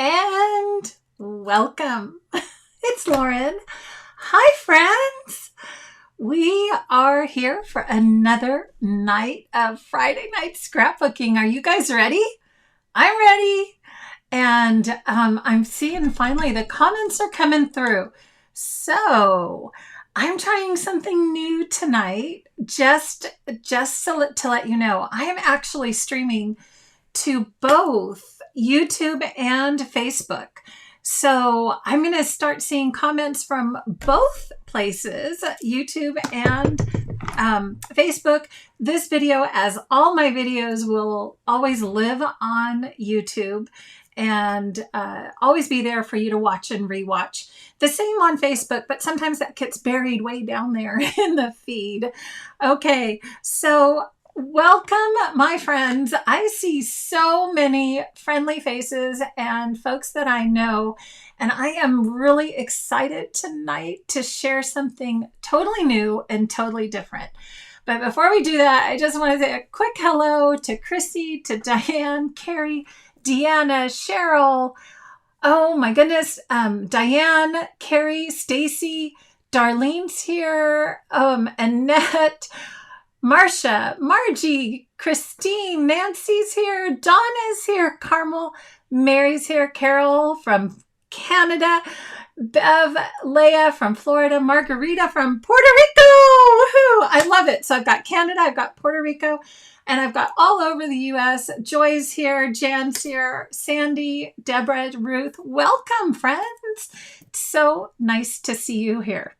and welcome. It's Lauren. Hi, friends. We are here for another night of Friday night scrapbooking. Are you guys ready? I'm ready. And I'm seeing finally the comments are coming through. So I'm trying something new tonight. Just to let you know, I am actually streaming to both YouTube and Facebook. So I'm going to start seeing comments from both places, YouTube and Facebook. This video, as all my videos, will always live on YouTube and always be there for you to watch and rewatch. The same on Facebook, but sometimes that gets buried way down there in the feed. Okay, so welcome, my friends. I see so many friendly faces and folks that I know, and I am really excited tonight to share something totally new and totally different. But before we do that, I just want to say a quick hello to Chrissy, to Diane, Carrie, Deanna, Cheryl. Oh my goodness. Diane, Carrie, Stacy, Darlene's here, Annette, Marcia, Margie, Christine, Nancy's here, Donna's here, Carmel, Mary's here, Carol from Canada, Bev, Leah from Florida, Margarita from Puerto Rico. Woohoo! I love it. So I've got Canada, I've got Puerto Rico, and I've got all over the U.S. Joy's here, Jan's here, Sandy, Deborah, Ruth. Welcome, friends. It's so nice to see you here.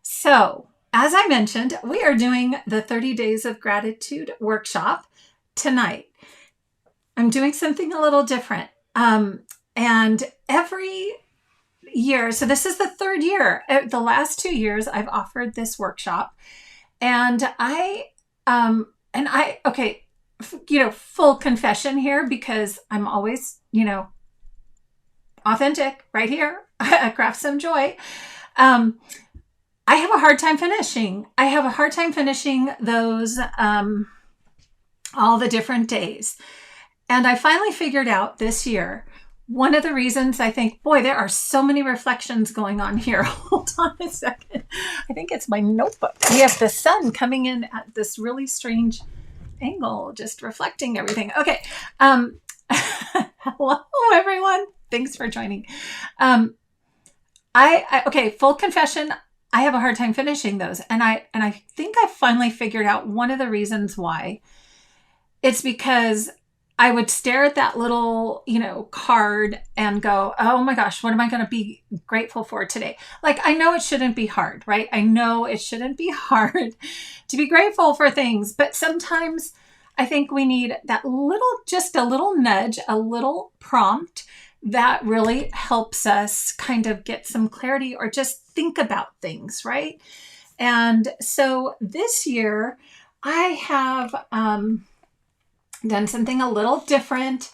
So, as I mentioned, we are doing the 30 Days of Gratitude workshop tonight. I'm doing something a little different. And every year, so this is the third year. The last 2 years, I've offered this workshop. And okay, full confession here, because I'm always, authentic right here at Craft Some Joy. I have a hard time finishing. I have a hard time finishing those, all the different days. And I finally figured out this year, one of the reasons I think, boy, there are so many reflections going on here. Hold on a second. I think it's my notebook. We have the sun coming in at this really strange angle, just reflecting everything. Okay. Hello, everyone. Thanks for joining. Okay, full confession. I have a hard time finishing those. And I think I finally figured out one of the reasons why. It's because I would stare at that little, card and go, oh my gosh, what am I going to be grateful for today? Like, I know it shouldn't be hard, right? I know it shouldn't be hard to be grateful for things, but sometimes I think we need that just a little nudge, a little prompt that really helps us kind of get some clarity or just think about things, right? And so this year I have done something a little different,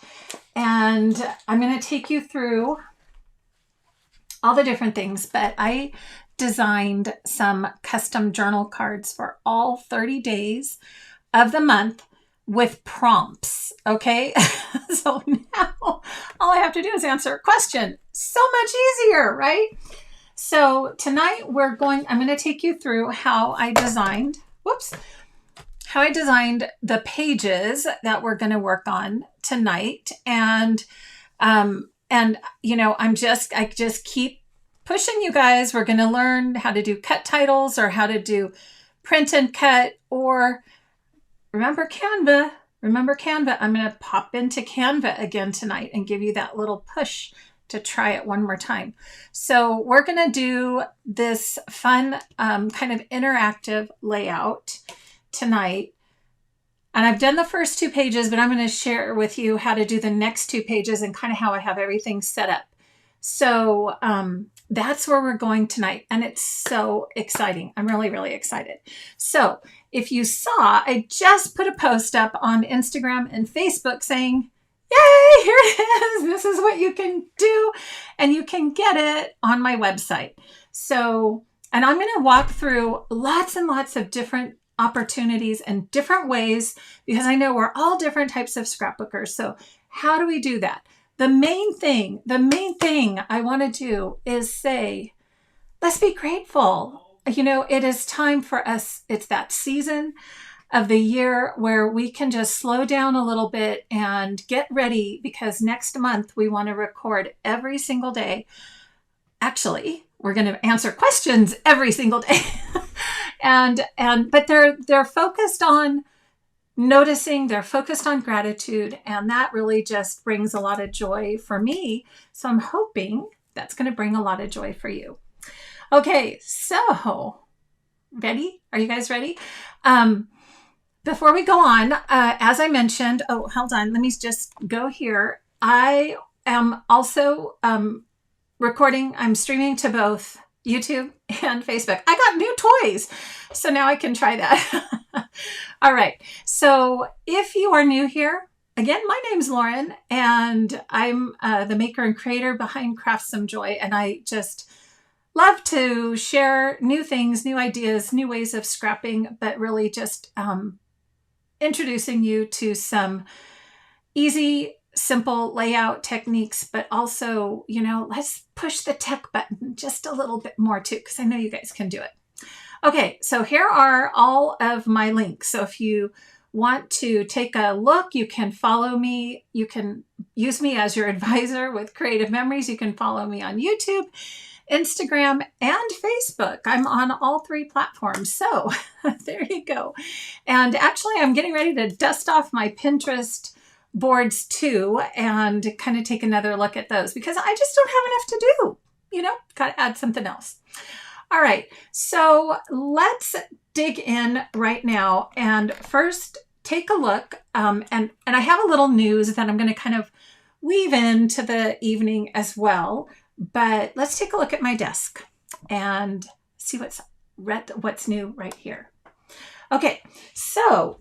and I'm going to take you through all the different things, but I designed some custom journal cards for all 30 days of the month with prompts. Okay. So now all I have to do is answer a question. So much easier, right? So tonight I'm going to take you through how I designed the pages that we're going to work on tonight. And, I just keep pushing you guys. We're going to learn how to do cut titles, or how to do print and cut, or remember Canva. I'm going to pop into Canva again tonight and give you that little push to try it one more time. So we're going to do this fun kind of interactive layout tonight. And I've done the first 2 pages, but I'm going to share with you how to do the next 2 pages and kind of how I have everything set up. So that's where we're going tonight. And it's so exciting. I'm really, really excited. So if you saw, I just put a post up on Instagram and Facebook saying, yay, here it is. This is what you can do. And you can get it on my website. So, and I'm going to walk through lots and lots of different opportunities and different ways, because I know we're all different types of scrapbookers. So how do we do that? the main thing I want to do is say, let's be grateful. You know, it is time for us. It's that season of the year where we can just slow down a little bit and get ready, because next month we want to record every single day. Actually, we're going to answer questions every single day. But they're focused on noticing, they're focused on gratitude, and that really just brings a lot of joy for me. So I'm hoping that's going to bring a lot of joy for you. Okay, so ready? Are you guys ready? Before we go on, as I mentioned, hold on, let me just go here. I am also recording, I'm streaming to both YouTube and Facebook. I got new toys, so now I can try that. All right, so if you are new here, again, my name's Lauren, and I'm the maker and creator behind Craft Some Joy, and I just love to share new things, new ideas, new ways of scrapping, but really just introducing you to some easy, simple layout techniques, but also, you know, let's push the tech button just a little bit more too, because I know you guys can do it. Okay, so here are all of my links. So if you want to take a look, you can follow me. You can use me as your advisor with Creative Memories. You can follow me on YouTube, Instagram, and Facebook. I'm on all three platforms. So there you go. And actually, I'm getting ready to dust off my Pinterest boards too and kind of take another look at those, because I just don't have enough to do. You know, got to add something else. All right, so let's dig in right now. And first, take a look. And I have a little news that I'm going to kind of weave into the evening as well. But let's take a look at my desk and see what's new right here. Okay, so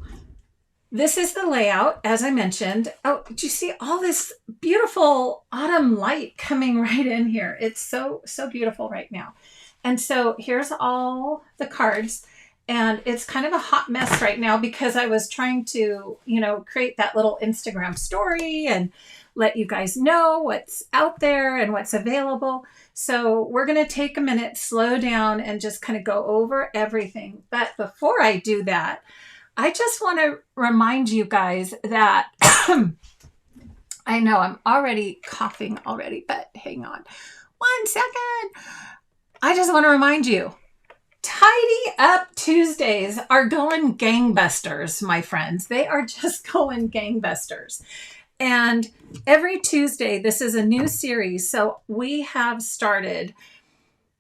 this is the layout, as I mentioned. Oh, did you see all this beautiful autumn light coming right in here? It's so beautiful right now. And so here's all the cards, and it's kind of a hot mess right now because I was trying to, you know, create that little Instagram story and let you guys know what's out there and what's available. So we're going to take a minute, slow down, and just kind of go over everything. But before I do that, I just want to remind you guys that I know I'm already coughing already, but hang on 1 second. I just want to remind you, Tidy Up Tuesdays are going gangbusters, my friends. They are just going gangbusters. And every Tuesday, this is a new series. So we have started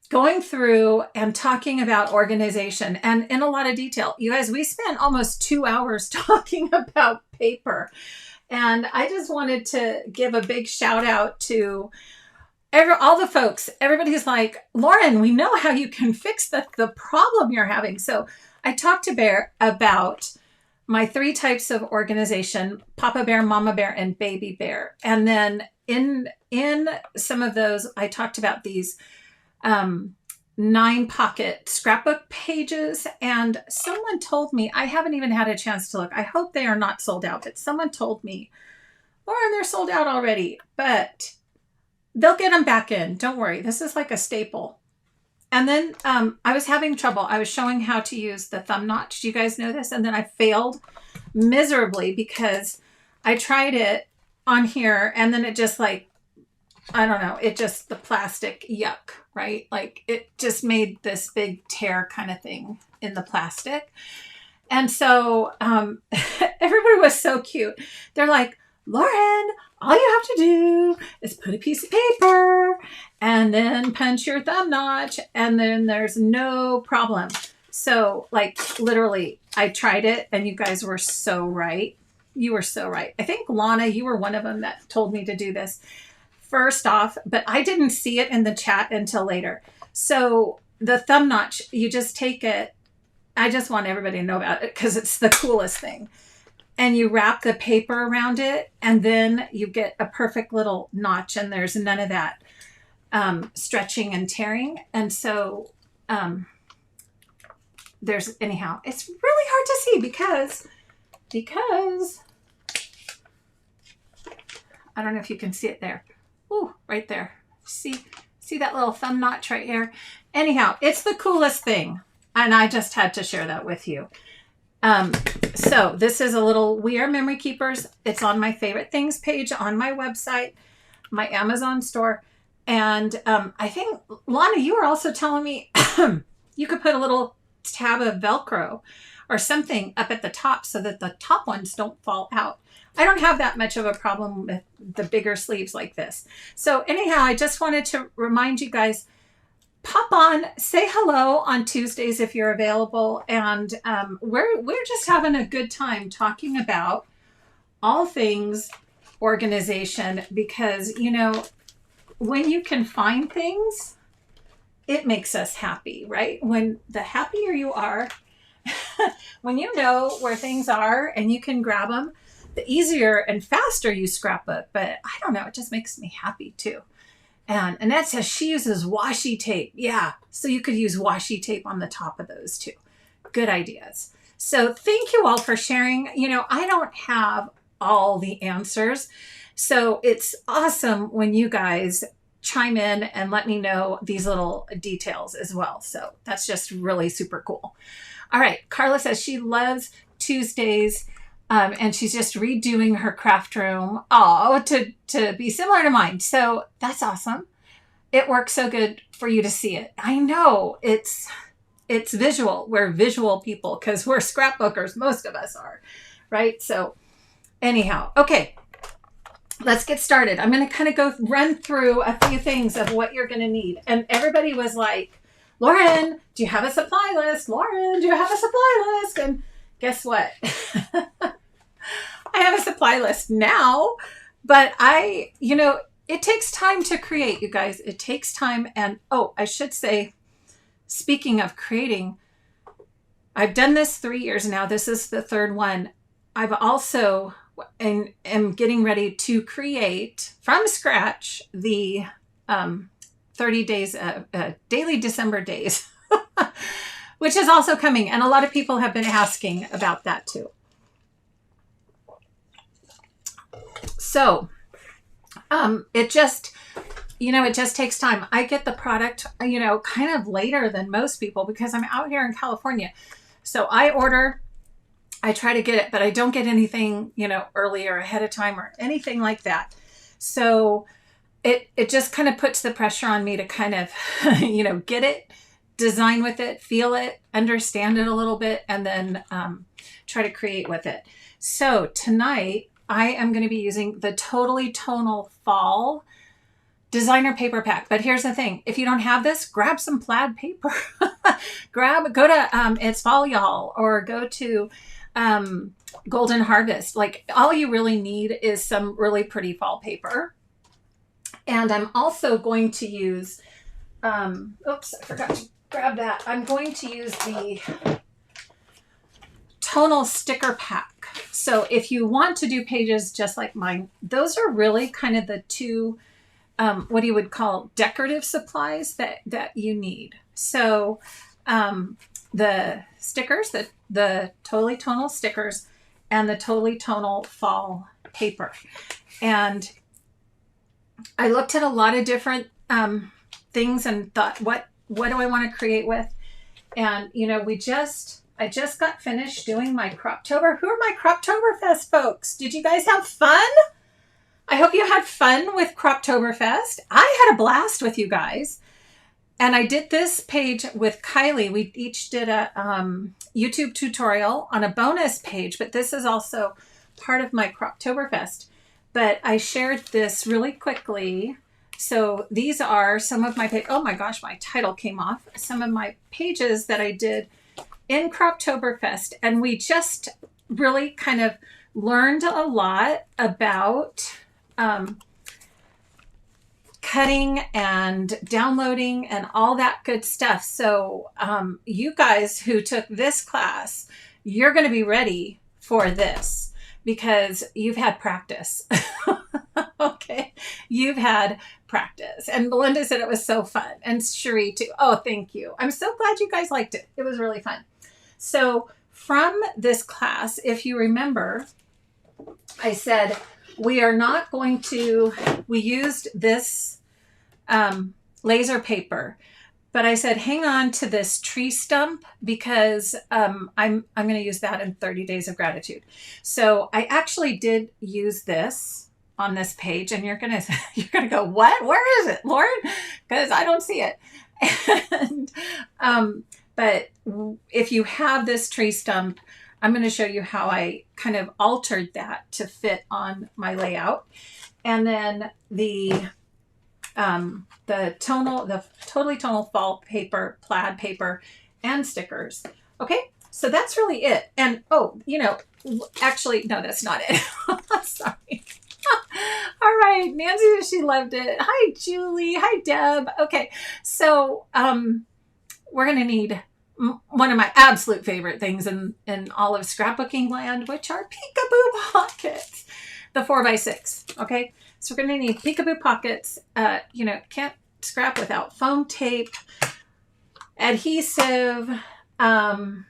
going through and talking about organization, and in a lot of detail. You guys, we spent almost 2 hours talking about paper. And I just wanted to give a big shout out to all the folks. Everybody's like, Lauren, we know how you can fix the problem you're having. So I talked to Bear about my 3 types of organization: Papa Bear, Mama Bear, and Baby Bear. And then in some of those, I talked about these 9-pocket scrapbook pages. And someone told me, I haven't even had a chance to look, I hope they are not sold out, but someone told me, Lauren, they're sold out already, but they'll get them back in. Don't worry. This is like a staple. And then I was having trouble. I was showing how to use the thumb notch. Do you guys know this? And then I failed miserably because I tried it on here and then it just like, I don't know, it just, the plastic, yuck, right? Like it just made this big tear kind of thing in the plastic. And so everybody was so cute. They're like, Lauren, all you have to do is put a piece of paper and then punch your thumb notch, and then there's no problem. So like literally I tried it and you guys were so right. You were so right. I think Lana, you were one of them that told me to do this first off, but I didn't see it in the chat until later. So the thumb notch, you just take it. I just want everybody to know about it because it's the coolest thing. And you wrap the paper around it, and then you get a perfect little notch, and there's none of that stretching and tearing. And so anyhow, it's really hard to see because I don't know if you can see it there. Ooh, right there. See that little thumb notch right here? Anyhow, it's the coolest thing. And I just had to share that with you. So this is a little We Are Memory Keepers. It's on my favorite things page on my website, my Amazon store. And I think, Lana, you were also telling me you could put a little tab of Velcro or something up at the top so that the top ones don't fall out. I don't have that much of a problem with the bigger sleeves like this. So anyhow, I just wanted to remind you guys, pop on, say hello on Tuesdays if you're available. And we're just having a good time talking about all things organization, because, you know, when you can find things, it makes us happy, right? When the happier you are, when you know where things are and you can grab them, the easier and faster you scrapbook. But I don't know, it just makes me happy too. And Annette says she uses washi tape. Yeah, so you could use washi tape on the top of those too. Good ideas. So thank you all for sharing. You know, I don't have all the answers. So it's awesome when you guys chime in and let me know these little details as well. So that's just really super cool. All right, Carla says she loves Tuesdays. And she's just redoing her craft room to be similar to mine. So that's awesome. It works so good for you to see it. I know it's visual. We're visual people because we're scrapbookers. Most of us are, right? So anyhow, okay, let's get started. I'm going to kind of run through a few things of what you're going to need. And everybody was like, Lauren, do you have a supply list? Lauren, do you have a supply list? And guess what? I have a supply list now, but it takes time to create, you guys. It takes time. And I should say, speaking of creating, I've done this 3 years now. This is the third one. I've also am getting ready to create from scratch the 30 days, daily December days, which is also coming. And a lot of people have been asking about that too. So it just takes time. I get the product, kind of later than most people because I'm out here in California. So I order, I try to get it, but I don't get anything, earlier ahead of time or anything like that. So it just kind of puts the pressure on me to kind of, get it, design with it, feel it, understand it a little bit, and then try to create with it. So tonight, I am going to be using the Totally Tonal Fall designer paper pack. But here's the thing. If you don't have this, grab some plaid paper. Go to It's Fall Y'all or go to Golden Harvest. Like, all you really need is some really pretty fall paper. And I'm also going to use, oops, I forgot to grab that. I'm going to use the tonal sticker pack. So if you want to do pages just like mine, those are really kind of the two, what you would call decorative supplies that you need. So the stickers, the Totally Tonal stickers and the Totally Tonal fall paper. And I looked at a lot of different things and thought, what do I want to create with? And, I just got finished doing my Croptober. Who are my Croptoberfest folks? Did you guys have fun? I hope you had fun with Croptoberfest. I had a blast with you guys. And I did this page with Kylie. We each did a YouTube tutorial on a bonus page, but this is also part of my Croptoberfest. But I shared this really quickly. So these are some of my, oh my gosh, my title came off. Some of my pages that I did in Croptoberfest, and we just really kind of learned a lot about cutting and downloading and all that good stuff. So you guys who took this class, you're going to be ready for this because you've had practice. Okay, you've had practice. And Belinda said it was so fun, and Cherie too. Oh, thank you. I'm so glad you guys liked it. It was really fun. So from this class, if you remember, I said, we are not going to, we used this laser paper, but I said, hang on to this tree stump because I'm going to use that in 30 Days of Gratitude. So I actually did use this on this page, and you're going to go, what? Where is it, Lauren? Because I don't see it. And, but if you have this tree stump, I'm going to show you how I kind of altered that to fit on my layout. And then the totally tonal fall paper, plaid paper, and stickers. Okay, so that's really it. And oh, you know, actually, no, that's not it. Sorry. All right, Nancy, she loved it. Hi, Julie. Hi, Deb. Okay, so we're gonna need one of my absolute favorite things in all of scrapbooking land, which are peekaboo pockets, the 4x6. Okay, so we're gonna need peekaboo pockets. You know, can't scrap without foam tape, adhesive, and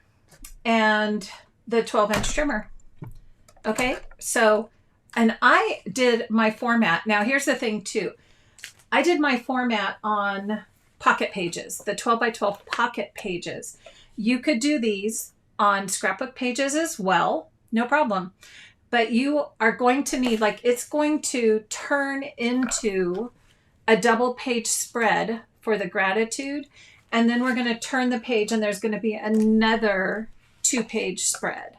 the 12-inch trimmer. Okay, so, and I did my format. Now here's the thing too. I did my format on pocket pages, the 12x12 pocket pages. You could do these on scrapbook pages as well, no problem. But you are going to need, like, it's going to turn into a double page spread for the gratitude. And then we're going to turn the page and there's going to be another 2-page spread.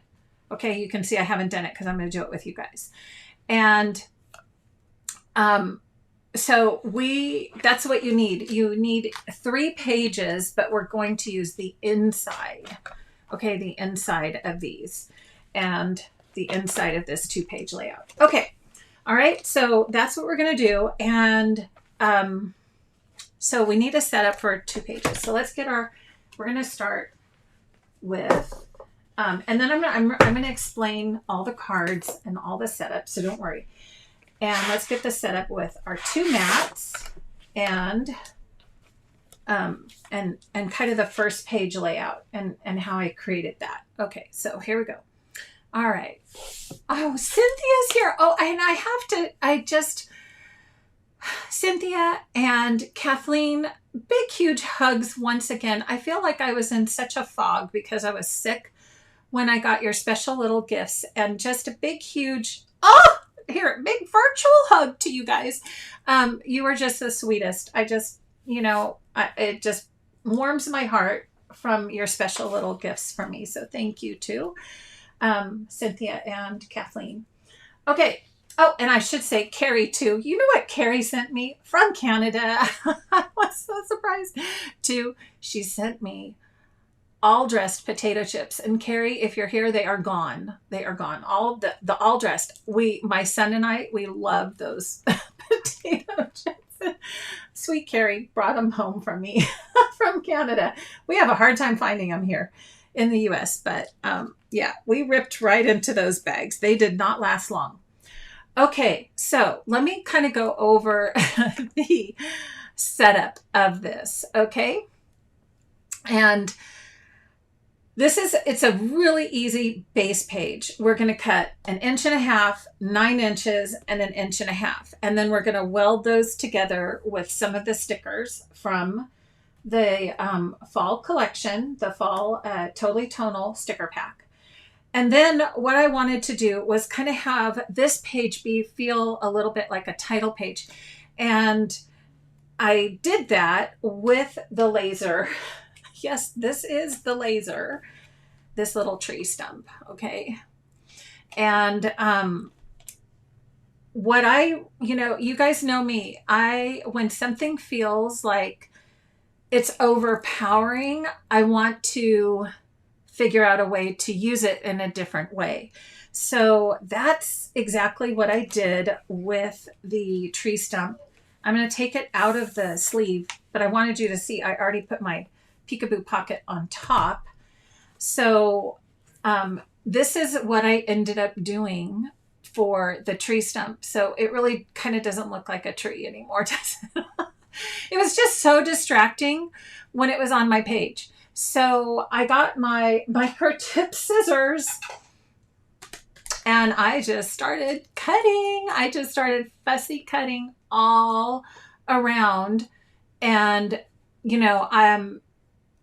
Okay, you can see I haven't done it because I'm going to do it with you guys. And so that's what you need. You need 3 pages, but we're going to use the inside. Okay, the inside of these and the inside of this 2-page layout. Okay, all right, so that's what we're going to do. And so we need a setup for 2 pages. So let's get we're going to start with, and then I'm going to explain all the cards and all the setups, so don't worry. And let's get the setup with our 2 mats and kind of the first page layout and how I created that. Okay, so here we go. All right. Oh, Cynthia's here. Oh, and Cynthia and Kathleen, big, huge hugs once again. I feel like I was in such a fog because I was sick when I got your special little gifts, and just a big, huge, big virtual hug to you guys. You were just the sweetest. I just, it just warms my heart from your special little gifts for me. So thank you too, Cynthia and Kathleen. Okay. Oh, and I should say Carrie too. You know what Carrie sent me from Canada? I was so surprised too. She sent me all dressed potato chips. And Carrie, if you're here, they are gone. They are gone. All the all dressed. My son and I, we love those potato chips. Sweet Carrie brought them home from me from Canada. We have a hard time finding them here in the US, but yeah, we ripped right into those bags. They did not last long. Okay, so let me kind of go over the setup of this, okay? And it's a really easy base page. We're going to cut 1.5 inches, 9 inches, and 1.5 inches. And then we're going to weld those together with some of the stickers from the fall collection, the fall Totally Tonal sticker pack. And then what I wanted to do was kind of have this page feel a little bit like a title page. And I did that with the laser. Yes, this is the laser, this little tree stump, okay? And you guys know me. When something feels like it's overpowering, I want to figure out a way to use it in a different way. So that's exactly what I did with the tree stump. I'm going to take it out of the sleeve, but I wanted you to see I already put my peekaboo pocket on top. So this is what I ended up doing for the tree stump. So it really kind of doesn't look like a tree anymore, does it? It was just so distracting when it was on my page. So I got my microtip scissors And I just started cutting. I just started fussy cutting all around. And,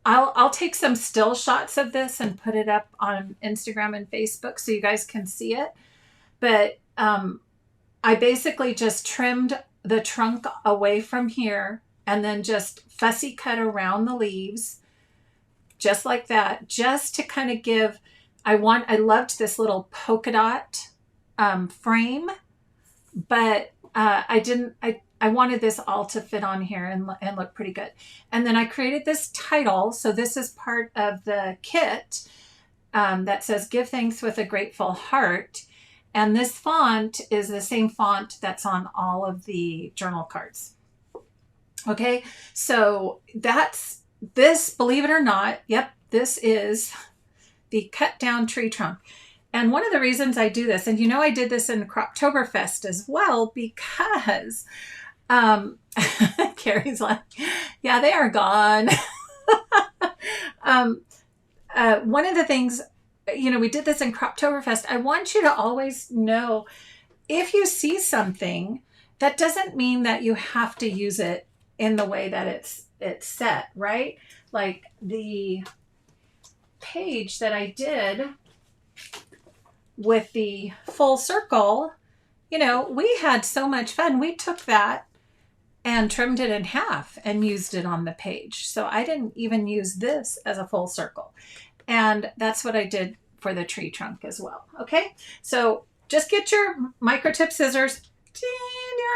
I'll take some still shots of this and put it up on Instagram and Facebook so you guys can see it. But I basically just trimmed the trunk away from here and then just fussy cut around the leaves, just like that, just to kind of give, I loved this little polka dot frame, but I wanted this all to fit on here and look pretty good. And then I created this title. So this is part of the kit that says, "Give thanks with a grateful heart." And this font is the same font that's on all of the journal cards. Okay, so that's this, believe it or not, yep, this is the cut down tree trunk. And one of the reasons I do this, and I did this in Croptoberfest as well, because Carrie's like, yeah, they are gone. One of the things, we did this in Croptoberfest. I want you to always know, if you see something, that doesn't mean that you have to use it in the way that it's set, right? Like the page that I did with the full circle, we had so much fun. We took that and trimmed it in half and used it on the page. So I didn't even use this as a full circle. And that's what I did for the tree trunk as well. Okay, so just get your microtip scissors,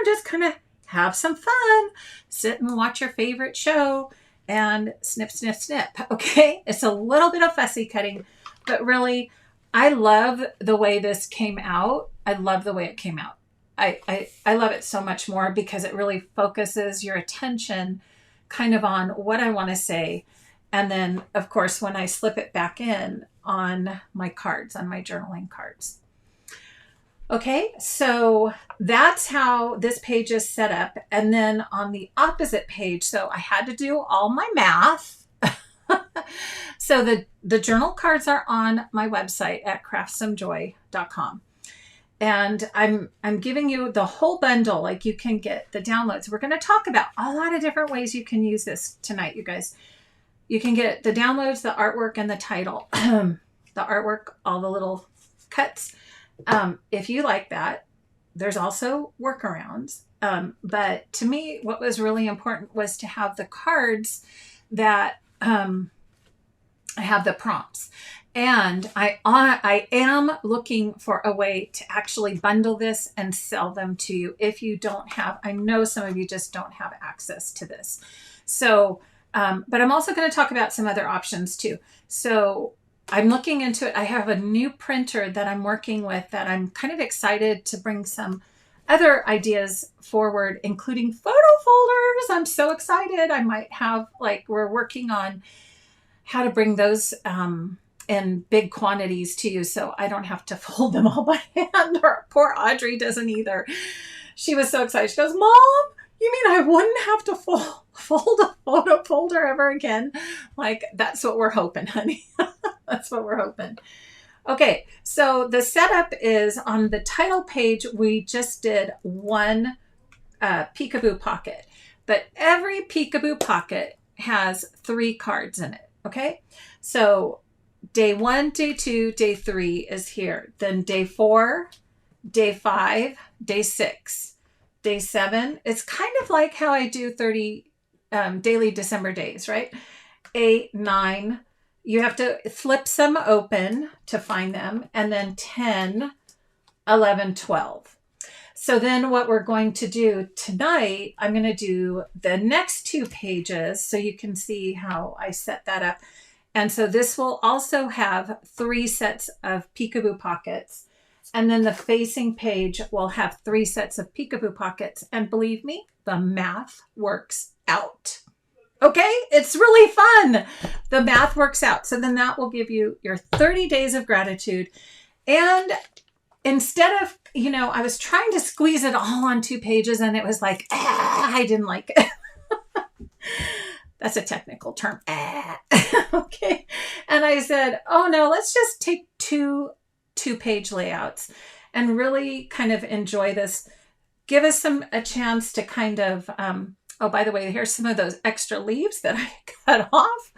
just kind of have some fun, sit and watch your favorite show and snip, snip, snip. Okay, it's a little bit of fussy cutting, but really, I love the way this came out. I love the way it came out. I love it so much more because it really focuses your attention kind of on what I want to say. And then, of course, when I slip it back in on my cards, on my journaling cards. Okay, so that's how this page is set up. And then on the opposite page, so I had to do all my math. So the journal cards are on my website at craftssomejoy.com. And I'm giving you the whole bundle, like you can get the downloads. We're going to talk about a lot of different ways you can use this tonight, you guys. You can get the downloads, the artwork, and the title. The artwork, all the little cuts. If you like that, there's also workarounds. But to me, what was really important was to have the cards that have the prompts. And I am looking for a way to actually bundle this and sell them to you if you don't have, I know some of you just don't have access to this. So, but I'm also going to talk about some other options too. So I'm looking into it. I have a new printer that I'm working with that I'm kind of excited to bring some other ideas forward, including photo folders. I'm so excited. I might have, we're working on how to bring those in big quantities to you so I don't have to fold them all by hand, or poor Audrey doesn't either. She was so excited. She goes, "Mom, you mean I wouldn't have to fold a photo folder ever again?" Like, that's what we're hoping, honey. That's what we're hoping. Okay, so the setup is on the title page. We just did one peekaboo pocket, but every peekaboo pocket has 3 cards in it. Okay, so day 1, day 2, day 3 is here. Then day 4, day 5, day 6, day 7. It's kind of like how I do 30 daily December days, right? 8, 9. You have to flip some open to find them. And then 10, 11, 12. So then what we're going to do tonight, I'm going to do the next 2 pages so you can see how I set that up. And so this will also have 3 sets of peekaboo pockets. And then the facing page will have 3 sets of peekaboo pockets. And believe me, the math works out. Okay, it's really fun. The math works out. So then that will give you your 30 days of gratitude. And instead of, I was trying to squeeze it all on 2 pages and it was like, I didn't like it. That's a technical term. Okay. And I said, oh no, let's just take 2 2-page layouts and really kind of enjoy this. Give us a chance to kind of, oh, by the way, here's some of those extra leaves that I cut off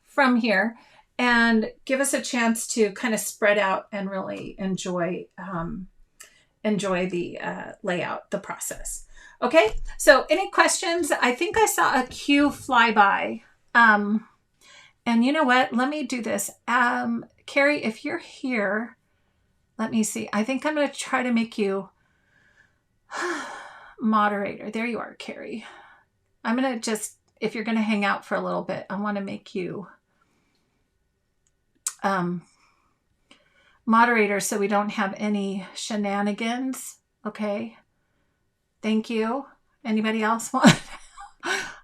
from here, and give us a chance to kind of spread out and really enjoy the layout, the process. Okay, so any questions? I think I saw a cue fly by. And you know what? Let me do this. Carrie, if you're here, let me see. I think I'm going to try to make you moderator. There you are, Carrie. I'm going to just, if you're going to hang out for a little bit, I want to make you moderator so we don't have any shenanigans. Okay. Thank you. Anybody else want?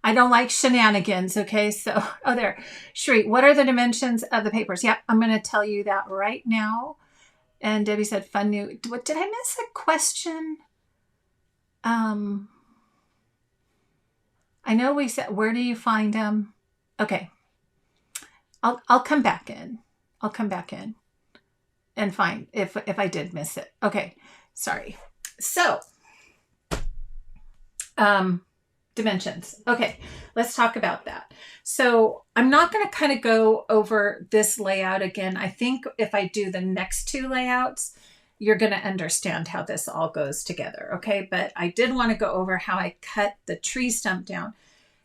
I don't like shenanigans. Okay. So, oh, there. Shri, what are the dimensions of the papers? Yep. I'm going to tell you that right now. And Debbie said, fun new. What, did I miss a question? I know we said, where do you find them? Okay. I'll come back in. I'll come back in and find if I did miss it. Okay. Sorry. So, dimensions. Okay, let's talk about that. So I'm not going to kind of go over this layout again. I think if I do the next 2 layouts, you're going to understand how this all goes together. Okay, but I did want to go over how I cut the tree stump down.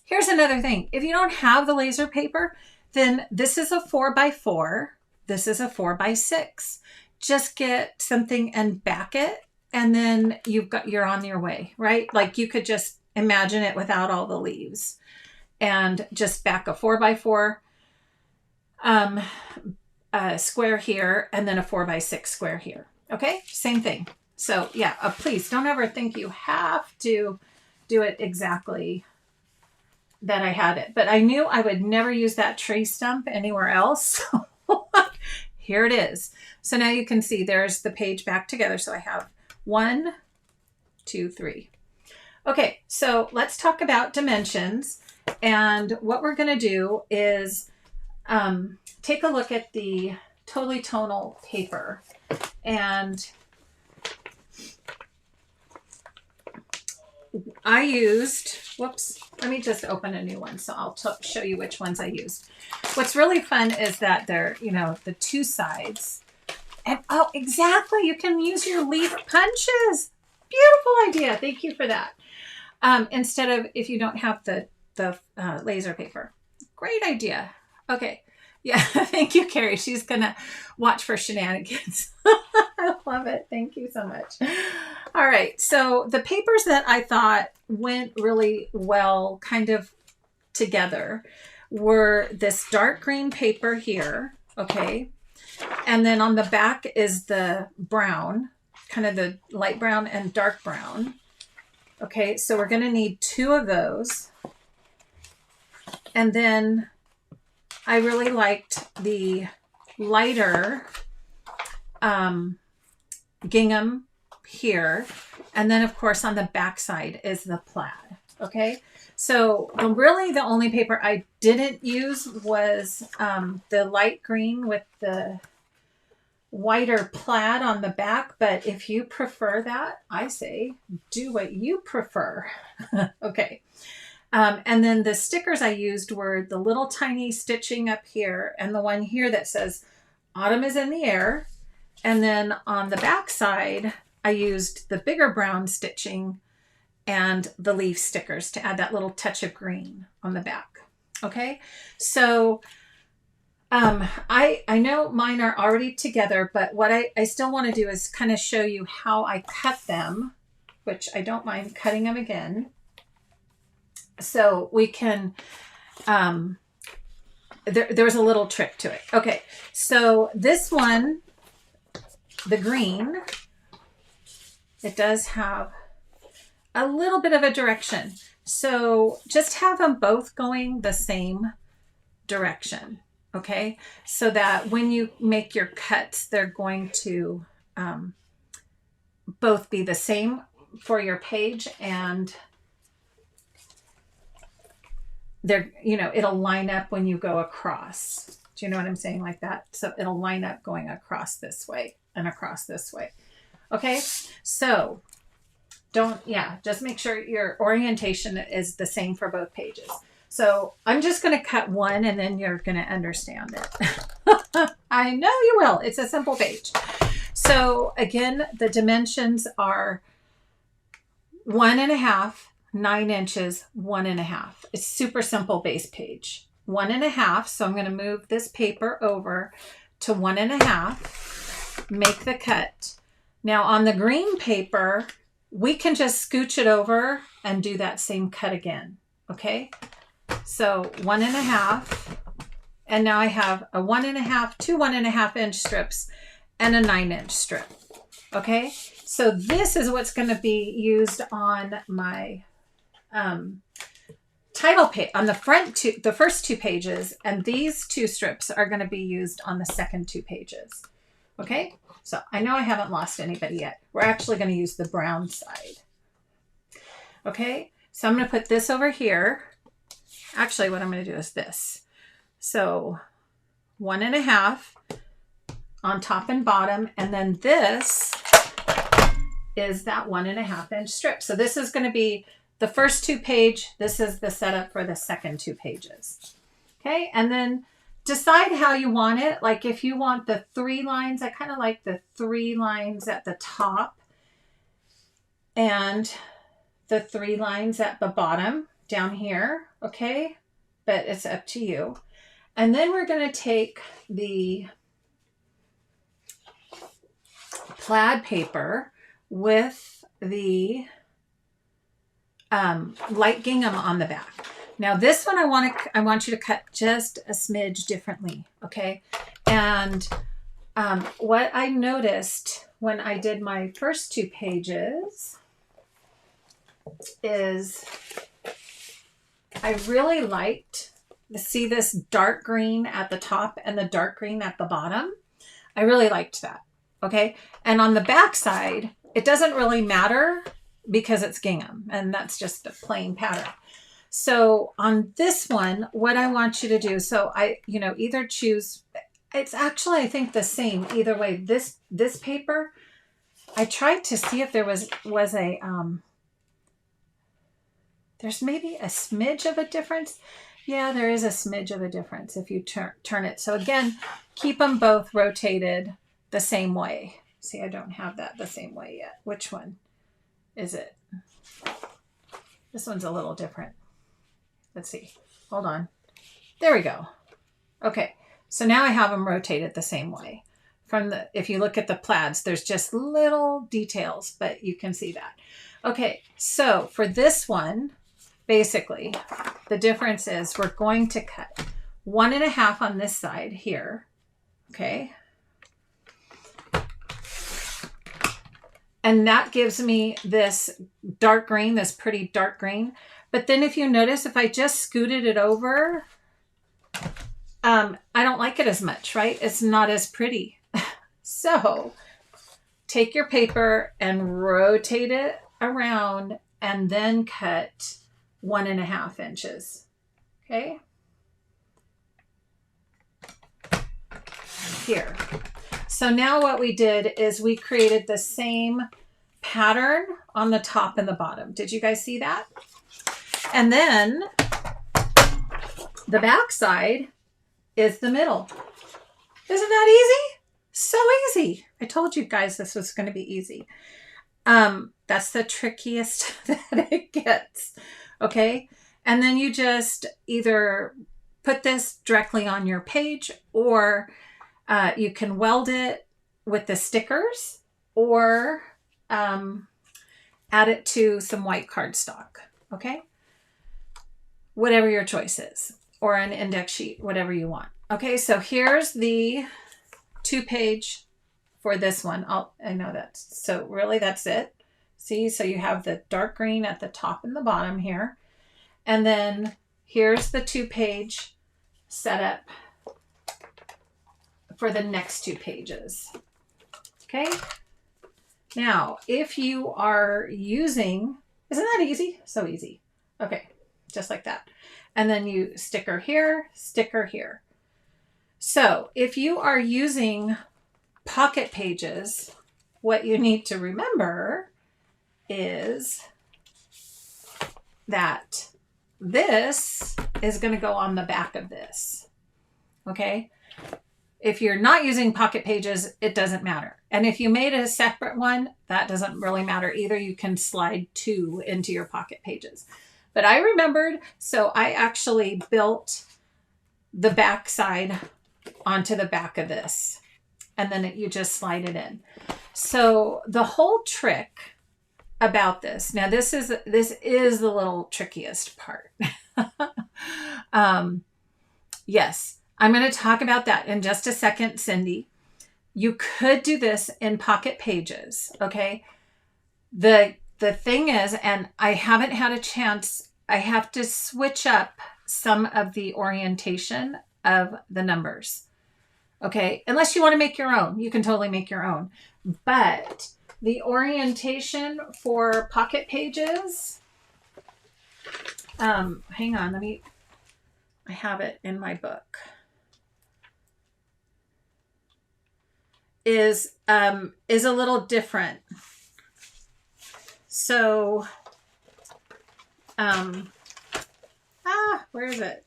Here's another thing. If you don't have the laser paper, then this is a 4x4. This is a 4x6. Just get something and back it, and then you're on your way, right? Like you could just imagine it without all the leaves and just back a 4x4 square here and then a 4x6 square here. Okay, same thing. So yeah, please don't ever think you have to do it exactly that I had it, but I knew I would never use that tree stump anywhere else. Here it is. So now you can see there's the page back together. So I have 1, 2, 3. Okay, so let's talk about dimensions. And what we're going to do is take a look at the Totally Tonal paper. And I used, whoops, let me just open a new one. So I'll show you which ones I used. What's really fun is that they're, the 2 sides. And oh, exactly, you can use your leaf punches. Beautiful idea. Thank you for that. Instead of if you don't have the laser paper. Great idea. Okay. Yeah. Thank you, Carrie. She's going to watch for shenanigans. I love it. Thank you so much. All right. So the papers that I thought went really well kind of together were this dark green paper here. Okay. And then on the back is the brown, kind of the light brown and dark brown. Okay, so we're going to need 2 of those. And then I really liked the lighter gingham here. And then, of course, on the back side is the plaid. Okay, so really the only paper I didn't use was the light green with the whiter plaid on the back, but if you prefer that, I say do what you prefer. Okay. And then the stickers I used were the little tiny stitching up here and the one here that says autumn is in the air. And then on the back side, I used the bigger brown stitching and the leaf stickers to add that little touch of green on the back. Okay. So I know mine are already together, but what I still want to do is kind of show you how I cut them, which I don't mind cutting them again. So we can, there was a little trick to it. Okay. So this one, the green, it does have a little bit of a direction. So just have them both going the same direction. Okay, so that when you make your cuts, they're going to both be the same for your page, and they're, it'll line up when you go across. Do you know what I'm saying? Like that. So it'll line up going across this way and across this way. Okay. So just make sure your orientation is the same for both pages. So I'm just going to cut one and then you're going to understand it. I know you will. It's a simple page. So again, the dimensions are 1.5, 9 inches, 1.5. It's super simple base page. 1.5. So I'm going to move this paper over to 1.5, make the cut. Now on the green paper, we can just scooch it over and do that same cut again. Okay. So 1.5. And now I have a 1.5, 2 1.5 inch strips and a 9 inch strip. Okay. So this is what's going to be used on my title page, on the the first 2 pages, and these 2 strips are going to be used on the second 2 pages. Okay, so I know I haven't lost anybody yet. We're actually going to use the brown side. Okay, so I'm going to put this over here. Actually, what I'm going to do is this. So 1.5 on top and bottom, and then this is that 1.5 inch strip. So this is going to be the first 2 page. This is the setup for the second 2 pages. Okay. And then decide how you want it. Like if you want the 3 lines, I kind of like the 3 lines at the top and the 3 lines at the bottom down here. Okay. But it's up to you. And then we're going to take the plaid paper with the light gingham on the back. Now this one I want you to cut just a smidge differently, okay? And what I noticed when I did my first 2 pages is I really liked see this dark green at the top and the dark green at the bottom. I really liked that, okay? And on the back side, it doesn't really matter because it's gingham and that's just a plain pattern. So on this one, what I want you to do, so either choose, it's actually, I think the same either way. This paper, I tried to see if there was a, there's maybe a smidge of a difference. Yeah, there is a smidge of a difference if you turn it. So again, keep them both rotated the same way. See, I don't have that the same way yet. Which one is it? This one's a little different. Let's see. Hold on. There we go. Okay. So now I have them rotated the same way. If you look at the plaids, there's just little details, but you can see that. Okay. So for this one, basically, the difference is we're going to cut 1.5 on this side here. Okay. And that gives me this dark green, this pretty dark green. But then if you notice, if I just scooted it over, I don't like it as much, right? It's not as pretty. So take your paper and rotate it around and then cut 1.5 inches. Okay. Here. So now what we did is we created the same pattern on the top and the bottom. Did you guys see that? And then the back side is the middle. Isn't that easy? So easy. I told you guys this was going to be easy. That's the trickiest that it gets. Okay. And then you just either put this directly on your page or you can weld it with the stickers or add it to some white cardstock. Okay. Whatever your choice is, or an index sheet, whatever you want. Okay. So here's the 2-page for this one. I know that's, so really that's it. See, so you have the dark green at the top and the bottom here. And then here's the 2-page setup for the next 2 pages. Okay. Now, if you are using, isn't that easy? So easy. Okay. Just like that. And then you sticker here, sticker here. So if you are using pocket pages, what you need to remember is that this is going to go on the back of this. Okay. If you're not using pocket pages, it doesn't matter. And if you made a separate one, that doesn't really matter either. You can slide 2 into your pocket pages. But I remembered, so I actually built the back side onto the back of this. And then you just slide it in. So the whole trick about this, now this is the little trickiest part. Yes. I'm going to talk about that in just a second, Cindy. You could do this in pocket pages, okay? The thing is, and I haven't had a chance, I have to switch up some of the orientation of the numbers, okay? Unless you want to make your own, you can totally make your own. But the orientation for pocket pages, hang on, I have it in my book. Is a little different. So, where is it?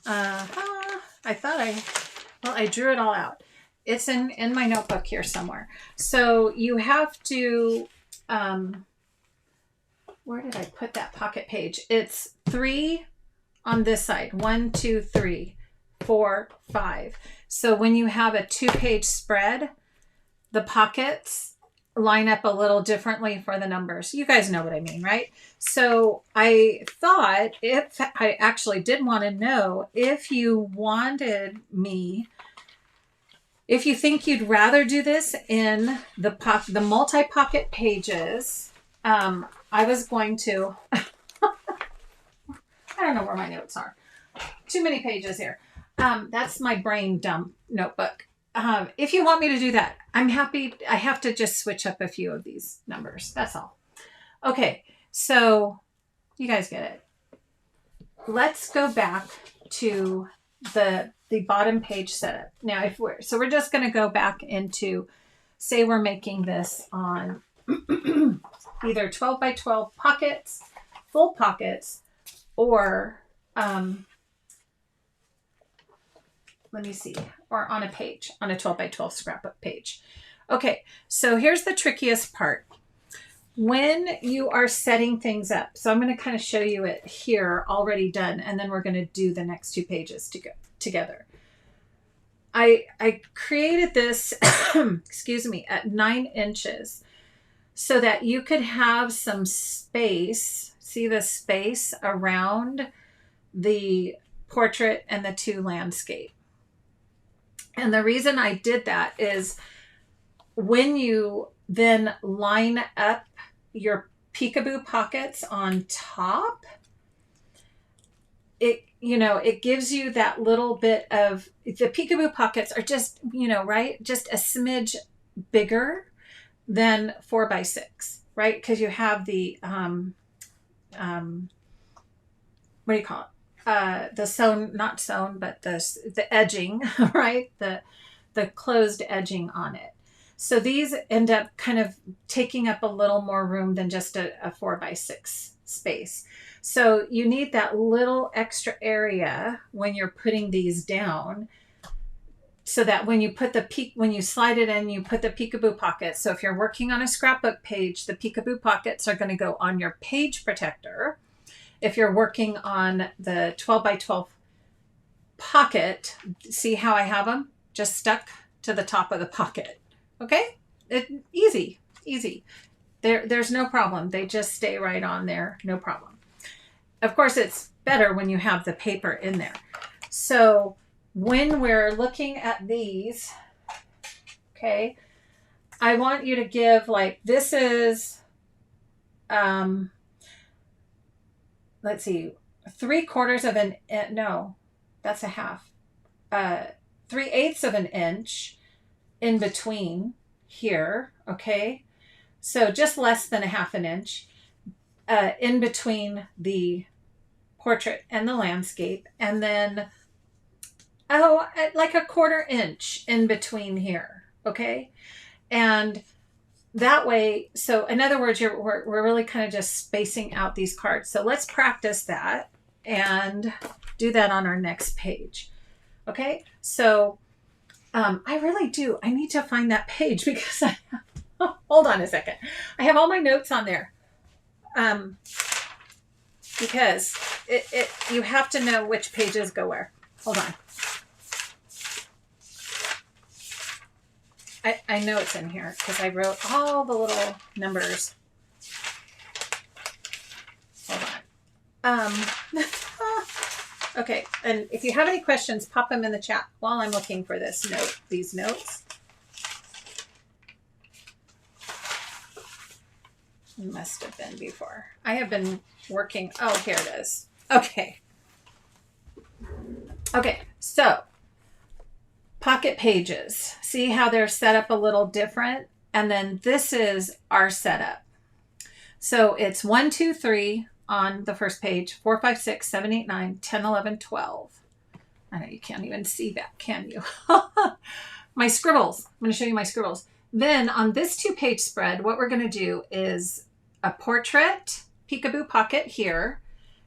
I thought I drew it all out. It's in my notebook here somewhere. So you have to, where did I put that pocket page? It's 3 on this side. 1, 2, 3, 4, 5. So when you have a 2-page spread, the pockets line up a little differently for the numbers. You guys know what I mean, right? So I thought, if I actually did want to know if you wanted me, if you think you'd rather do this in the multi-pocket pages, I was going to, I don't know where my notes are. Too many pages here. That's my brain dump notebook. If you want me to do that, I'm happy. I have to just switch up a few of these numbers. That's all. Okay. So you guys get it. Let's go back to the bottom page setup. Now, we're just going to go back into, say we're making this on either 12 by 12 pockets, full pockets, or let me see, or on a page, on a 12 by 12 scrapbook page. Okay, so here's the trickiest part. When you are setting things up, so I'm going to kind of show you it here already done, and then we're going to do the next 2 pages together. I created this, excuse me, at 9 inches so that you could have some space. See the space around the portrait and the 2 landscape. And the reason I did that is when you then line up your peekaboo pockets on top, it gives you that little bit of, the peekaboo pockets are just, right? Just a smidge bigger than 4 by 6, right? Because you have the, what do you call it? The sewn, not sewn, but the edging, right? The closed edging on it. So these end up kind of taking up a little more room than just a 4 by 6 space. So you need that little extra area when you're putting these down, so that when you put when you slide it in, you put the peekaboo pockets. So if you're working on a scrapbook page, the peekaboo pockets are going to go on your page protector. If you're working on the 12 by 12 pocket, see how I have them just stuck to the top of the pocket. Okay. Easy. There's no problem. They just stay right on there. No problem. Of course, it's better when you have the paper in there. So when we're looking at these, okay, I want you to give, like, this is, let's see, 3/4 of an, no, that's a half, 3/8 of an inch in between here. Okay. So just less than a half an inch, in between the portrait and the landscape, and then, oh, like a 1/4 inch in between here. Okay. And that way, so in other words, we're really kind of just spacing out these cards. So let's practice that and do that on our next page. Okay. So I really do. I need to find that page because hold on a second. I have all my notes on there. Because you have to know which pages go where. Hold on. I know it's in here because I wrote all the little numbers. Hold on. Okay. And if you have any questions, pop them in the chat while I'm looking for these notes. Must have been before. I have been working. Oh, here it is. Okay. Okay. So pocket pages. See how they're set up a little different? And then this is our setup. So it's 1, 2, 3 on the first page, 4, 5, 6, 7, 8, 9, 10, 11, 12. I know you can't even see that, can you? My scribbles. I'm going to show you my scribbles. Then on this 2-page spread, what we're going to do is a portrait, peekaboo pocket here,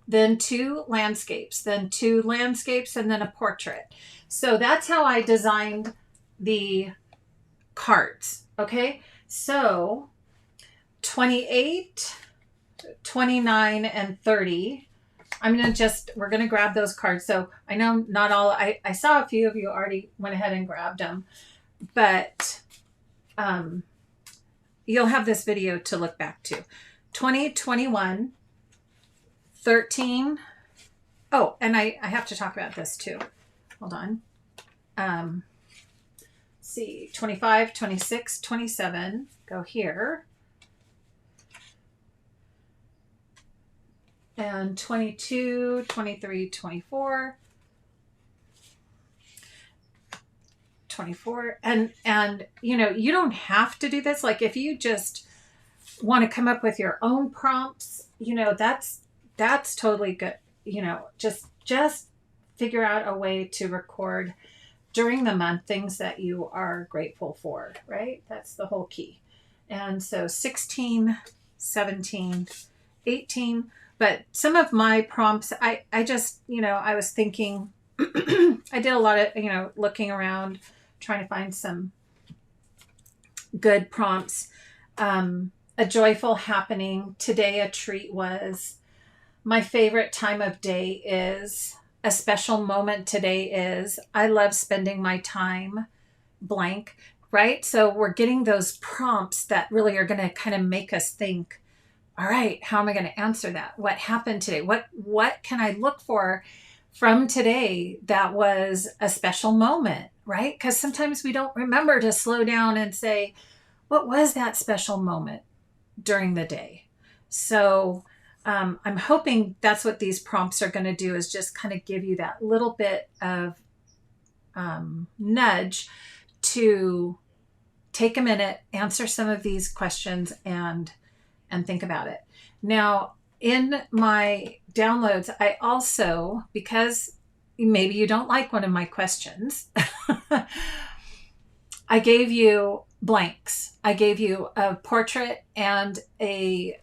then 2 landscapes, then 2 landscapes, and then a portrait. So that's how I designed the cards. Okay. So 28, 29, and 30. We're going to grab those cards. So I know not all, I saw a few of you already went ahead and grabbed them, but you'll have this video to look back to. 20, 21, 13. Oh, and I have to talk about this too. Hold on. See, 25, 26, 27, go here. And 22, 23, 24. 24. And you know, you don't have to do this. Like if you just want to come up with your own prompts, you know, that's totally good. You know, just figure out a way to record during the month things that you are grateful for, right? That's the whole key. And so 16, 17, 18, but some of my prompts, I just, you know, I was thinking, I did a lot of, you know, looking around, trying to find some good prompts. A joyful happening. Today a treat was. My favorite time of day is. A special moment today is. I love spending my time blank, right? So we're getting those prompts that really are going to kind of make us think, all right, how am I going to answer that? What happened today? What can I look for from today that was a special moment, right? Because sometimes we don't remember to slow down and say, what was that special moment during the day? So I'm hoping that's what these prompts are going to do, is just kind of give you that little bit of nudge to take a minute, answer some of these questions, and think about it. Now, in my downloads, I also, because maybe you don't like one of my questions, I gave you blanks. I gave you a portrait and a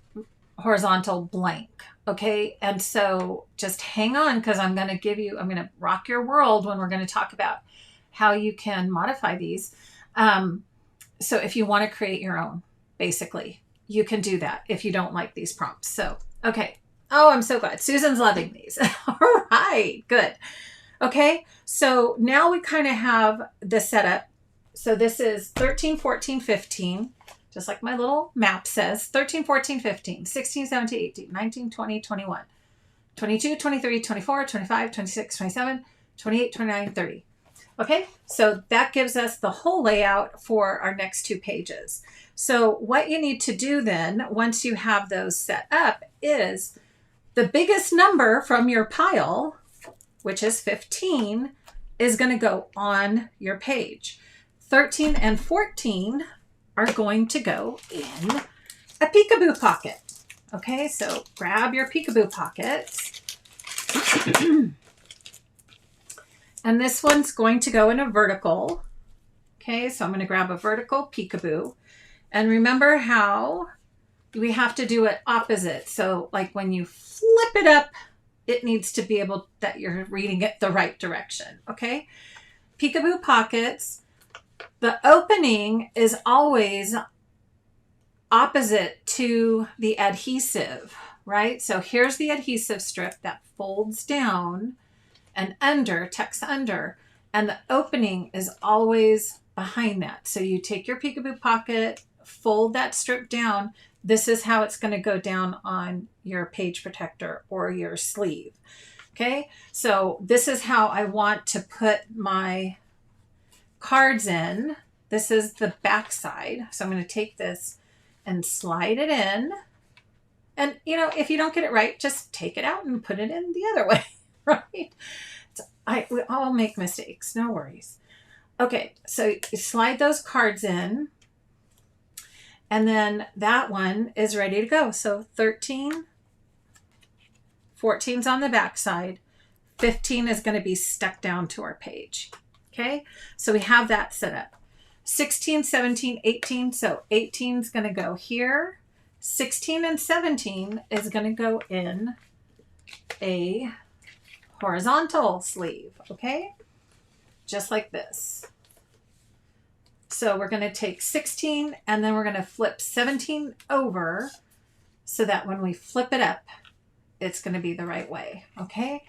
horizontal blank. Okay. And so just hang on, because I'm going to rock your world when we're going to talk about how you can modify these. So if you want to create your own, basically, you can do that if you don't like these prompts. So, okay. Oh, I'm so glad. Susan's loving these. All right, good. Okay. So now we kind of have the setup. So this is 13, 14, 15, just like my little map says, 13, 14, 15, 16, 17, 18, 19, 20, 21, 22, 23, 24, 25, 26, 27, 28, 29, 30. Okay, so that gives us the whole layout for our next 2 pages. So what you need to do then, once you have those set up, is the biggest number from your pile, which is 15, is going to go on your page. 13 and 14 are going to go in a peekaboo pocket. Okay, so grab your peekaboo pockets And this one's going to go in a vertical. Okay, so I'm going to grab a vertical peekaboo. And remember how we have to do it opposite. So like when you flip it up, it needs to be able that you're reading it the right direction. Okay, peekaboo pockets. The opening is always opposite to the adhesive, right? So here's the adhesive strip that folds down and under, tucks under, and the opening is always behind that. So you take your peekaboo pocket, fold that strip down. This is how it's going to go down on your page protector or your sleeve. Okay, so this is how I want to put my cards in. This is the back side. So I'm going to take this and slide it in. And, you know, if you don't get it right, just take it out and put it in the other way, right? We all make mistakes, no worries. Okay, so you slide those cards in, and then that one is ready to go. So 13, 14's on the back side, 15 is going to be stuck down to our page. Okay, so we have that set up. 16, 17, 18, so 18 is going to go here. 16 and 17 is going to go in a horizontal sleeve, okay? Just like this. So we're going to take 16 and then we're going to flip 17 over so that when we flip it up, it's going to be the right way, okay?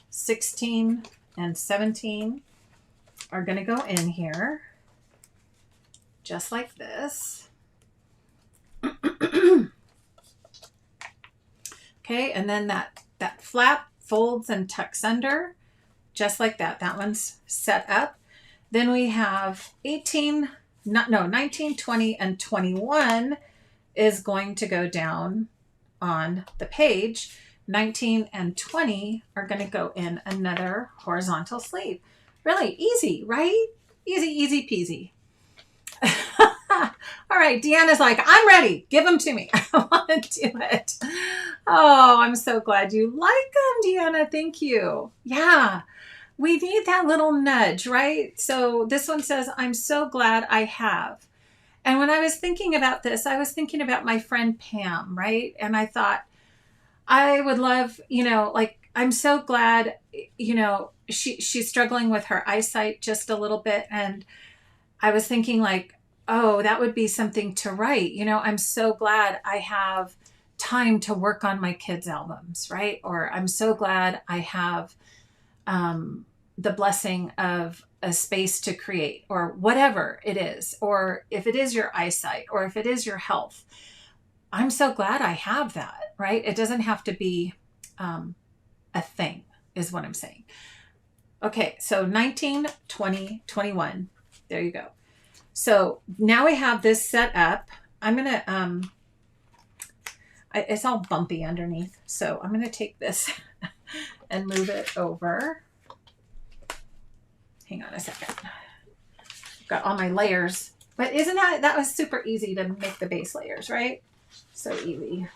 16 and 17 are going to go in here just like this. Okay, and then that flap folds and tucks under just like that. That one's set up. Then we have 19, 20, and 21 is going to go down on the page. 19 and 20 are going to go in another horizontal sleeve. Really easy, right? Easy, easy peasy. All right, Deanna's like, I'm ready. Give them to me. I want to do it. Oh, I'm so glad you like them, Deanna. Thank you. Yeah, we need that little nudge, right? So this one says, I'm so glad I have. And when I was thinking about this, I was thinking about my friend Pam, right? And I thought, I would love, like, I'm so glad, she's struggling with her eyesight just a little bit. And I was thinking like, oh, that would be something to write. I'm so glad I have time to work on my kids' albums, right? Or I'm so glad I have the blessing of a space to create, or whatever it is. Or if it is your eyesight, or if it is your health, I'm so glad I have that, right? It doesn't have to be a thing, is what I'm saying. Okay, so 19, 20, 21. There you go. So now we have this set up. I'm going to, it's all bumpy underneath. So I'm going to take this and move it over. Hang on a second. I've got all my layers. But isn't that was super easy to make the base layers, right? So easy.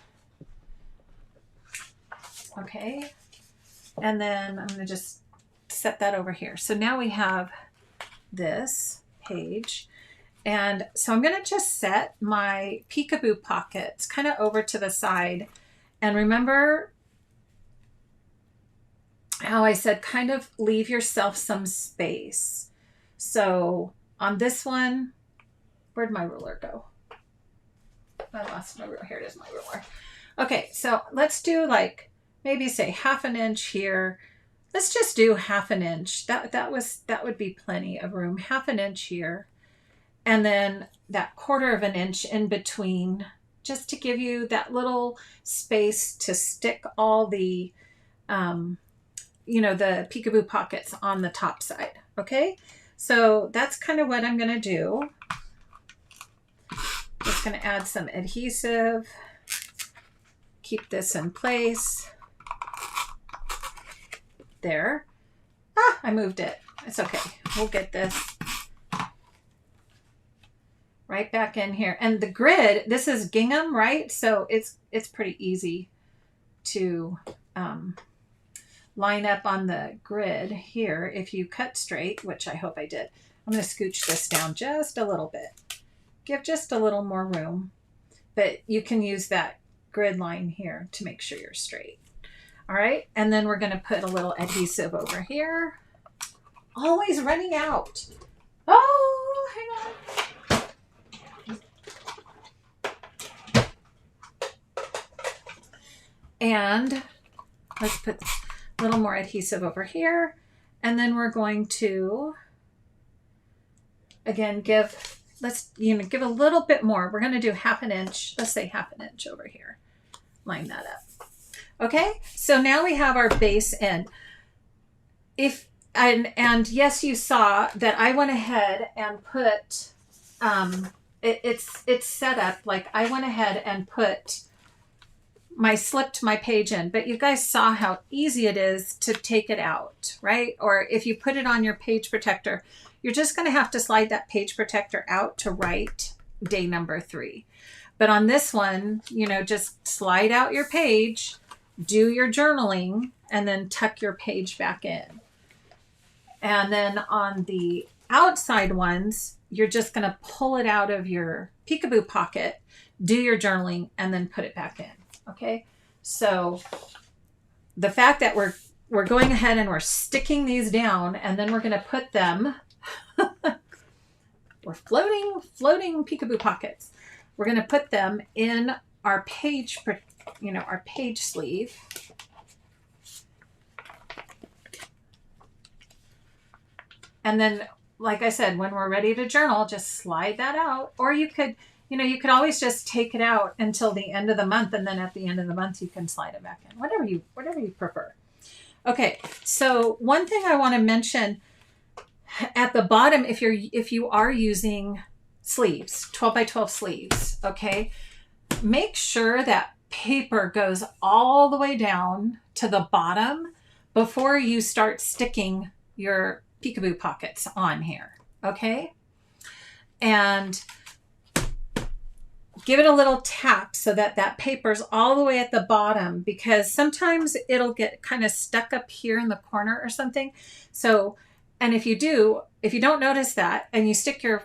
Okay. And then I'm going to just set that over here. So now we have this page. And so I'm going to just set my peekaboo pockets kind of over to the side. And remember how I said kind of leave yourself some space. So on this one, where'd my ruler go? I lost my ruler. Here it is, my ruler. Okay, so let's do like maybe say 1/2 inch here. Let's just do 1/2 inch. That would be plenty of room. 1/2 inch here. And then that 1/4 inch in between, just to give you that little space to stick all the, the peekaboo pockets on the top side. Okay, so that's kind of what I'm going to do. Just going to add some adhesive, keep this in place. There. I moved it. It's okay. We'll get this right back in here. And the grid, this is gingham, right? So it's pretty easy to line up on the grid here, if you cut straight, which I hope I did, I'm going to scooch this down just a little bit. Give just a little more room, but you can use that grid line here to make sure you're straight. All right, and then we're going to put a little adhesive over here. Always running out. Oh, hang on. And let's put a little more adhesive over here. And then we're going to, again, give a little bit more. We're going to do 1/2 inch. Let's say 1/2 inch over here. Line that up. Okay, so now we have our base in. And yes, you saw that I went ahead and put, it's set up like I went ahead and slipped my page in, but you guys saw how easy it is to take it out, right? Or if you put it on your page protector, you're just going to have to slide that page protector out to write day number 3. But on this one, just slide out your page, do your journaling, and then tuck your page back in. And then on the outside ones, you're just going to pull it out of your peekaboo pocket, do your journaling, and then put it back in. Okay. So the fact that we're going ahead and we're sticking these down, and then we're going to put them, we're floating peekaboo pockets. We're going to put them in our page, our page sleeve. And then, like I said, when we're ready to journal, just slide that out. Or you could always just take it out until the end of the month. And then at the end of the month, you can slide it back in, whatever you prefer. Okay. So one thing I want to mention at the bottom, if you are using sleeves, 12 by 12 sleeves, okay, make sure that paper goes all the way down to the bottom before you start sticking your peekaboo pockets on here. Okay. And give it a little tap so that paper's all the way at the bottom, because sometimes it'll get kind of stuck up here in the corner or something. So, and if you don't notice that and you stick your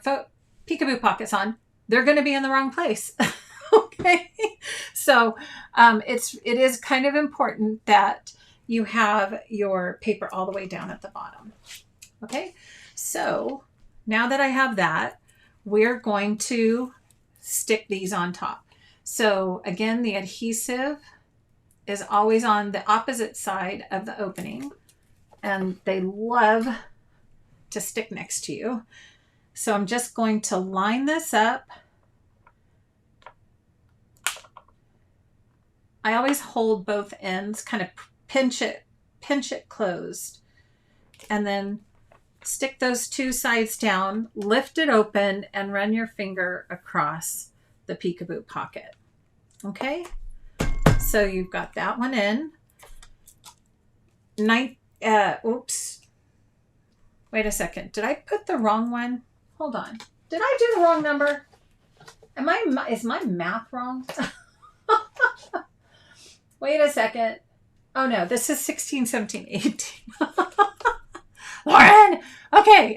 peekaboo pockets on, they're going to be in the wrong place. Okay. So, it is kind of important that you have your paper all the way down at the bottom. Okay, so now that I have that, we're going to stick these on top. So again, the adhesive is always on the opposite side of the opening, and they love to stick next to you. So I'm just going to line this up. I always hold both ends, kind of pinch it closed, and then stick those two sides down, lift it open, and run your finger across the peekaboo pocket. Okay, so you've got that one in. Oops. Wait a second. Did I put the wrong one? Hold on. Did I do the wrong number? Is my math wrong? Wait a second. Oh no, this is 16, 17, 18. Lauren! Okay.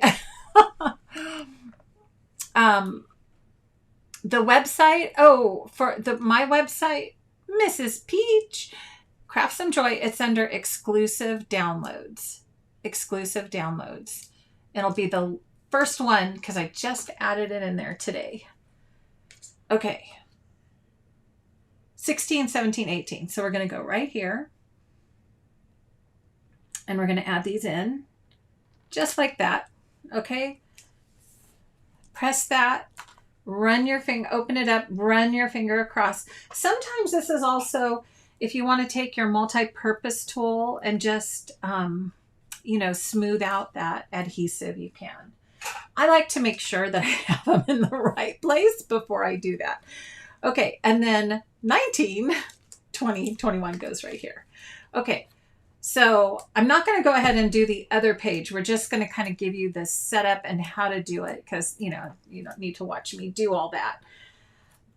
The website, my website, Mrs. Peach, Craft Some Joy, it's under exclusive downloads. Exclusive downloads. It'll be the first one because I just added it in there today. Okay. 16, 17, 18. So we're going to go right here. And we're going to add these in. Just like that. Okay. Press that. Run your finger, open it up, run your finger across. Sometimes this is also, if you want to take your multi-purpose tool and just, smooth out that adhesive, you can. I like to make sure that I have them in the right place before I do that. Okay. And then 19, 20, 21 goes right here. Okay. So I'm not going to go ahead and do the other page. We're just going to kind of give you the setup and how to do it, because, you don't need to watch me do all that,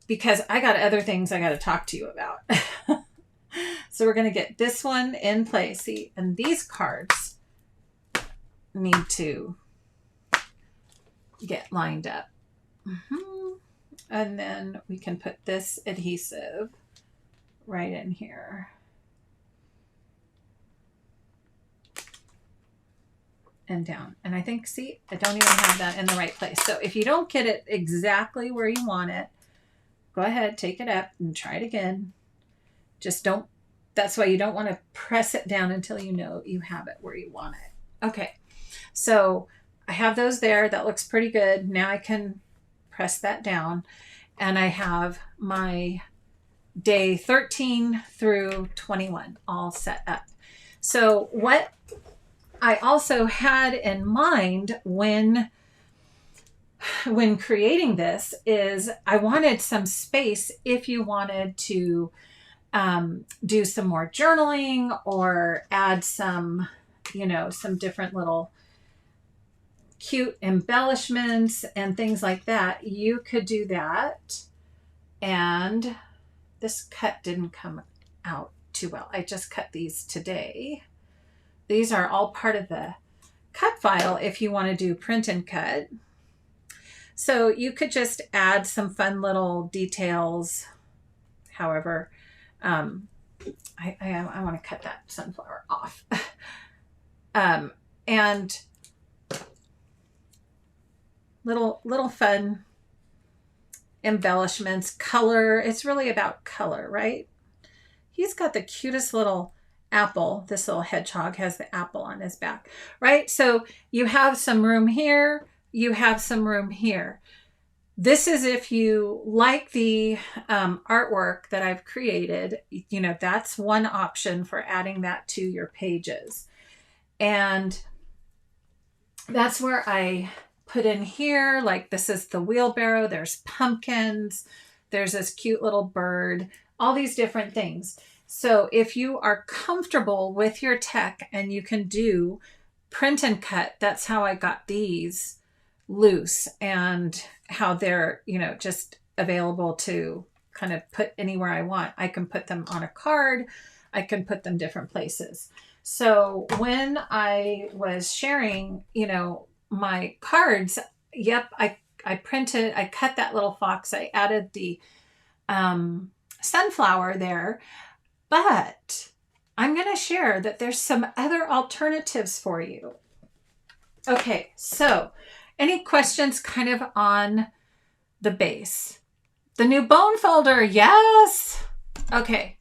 because I got other things I got to talk to you about. So we're going to get this one in place. See, and these cards need to get lined up. And then we can put this adhesive right in here. And down. And I think, see, I don't even have that in the right place. So if you don't get it exactly where you want it, go ahead, take it up and try it again. Just don't, that's why you don't want to press it down until you know you have it where you want it. Okay, so I have those there. That looks pretty good. Now I can press that down and I have my day 13 through 21 all set up. So what I also had in mind when creating this is I wanted some space if you wanted to do some more journaling or add some, some different little cute embellishments and things like that. You could do that. And this cut didn't come out too well. I just cut these today. These are all part of the cut file if you want to do print and cut. So you could just add some fun little details. However, I want to cut that sunflower off. And little fun embellishments, color. It's really about color, right? He's got the cutest little apple. This little hedgehog has the apple on his back, right? So you have some room here, you have some room here. This is if you like the artwork that I've created, that's one option for adding that to your pages. And that's where I put in here, like this is the wheelbarrow, there's pumpkins, there's this cute little bird, all these different things. So if you are comfortable with your tech and you can do print and cut, that's how I got these loose and how they're, just available to kind of put anywhere I want. I can put them on a card. I can put them different places. So when I was sharing, my cards, yep, I printed, I cut that little fox. I added the sunflower there. But I'm going to share that there's some other alternatives for you. Okay, so any questions kind of on the base? The new bone folder, yes. Okay.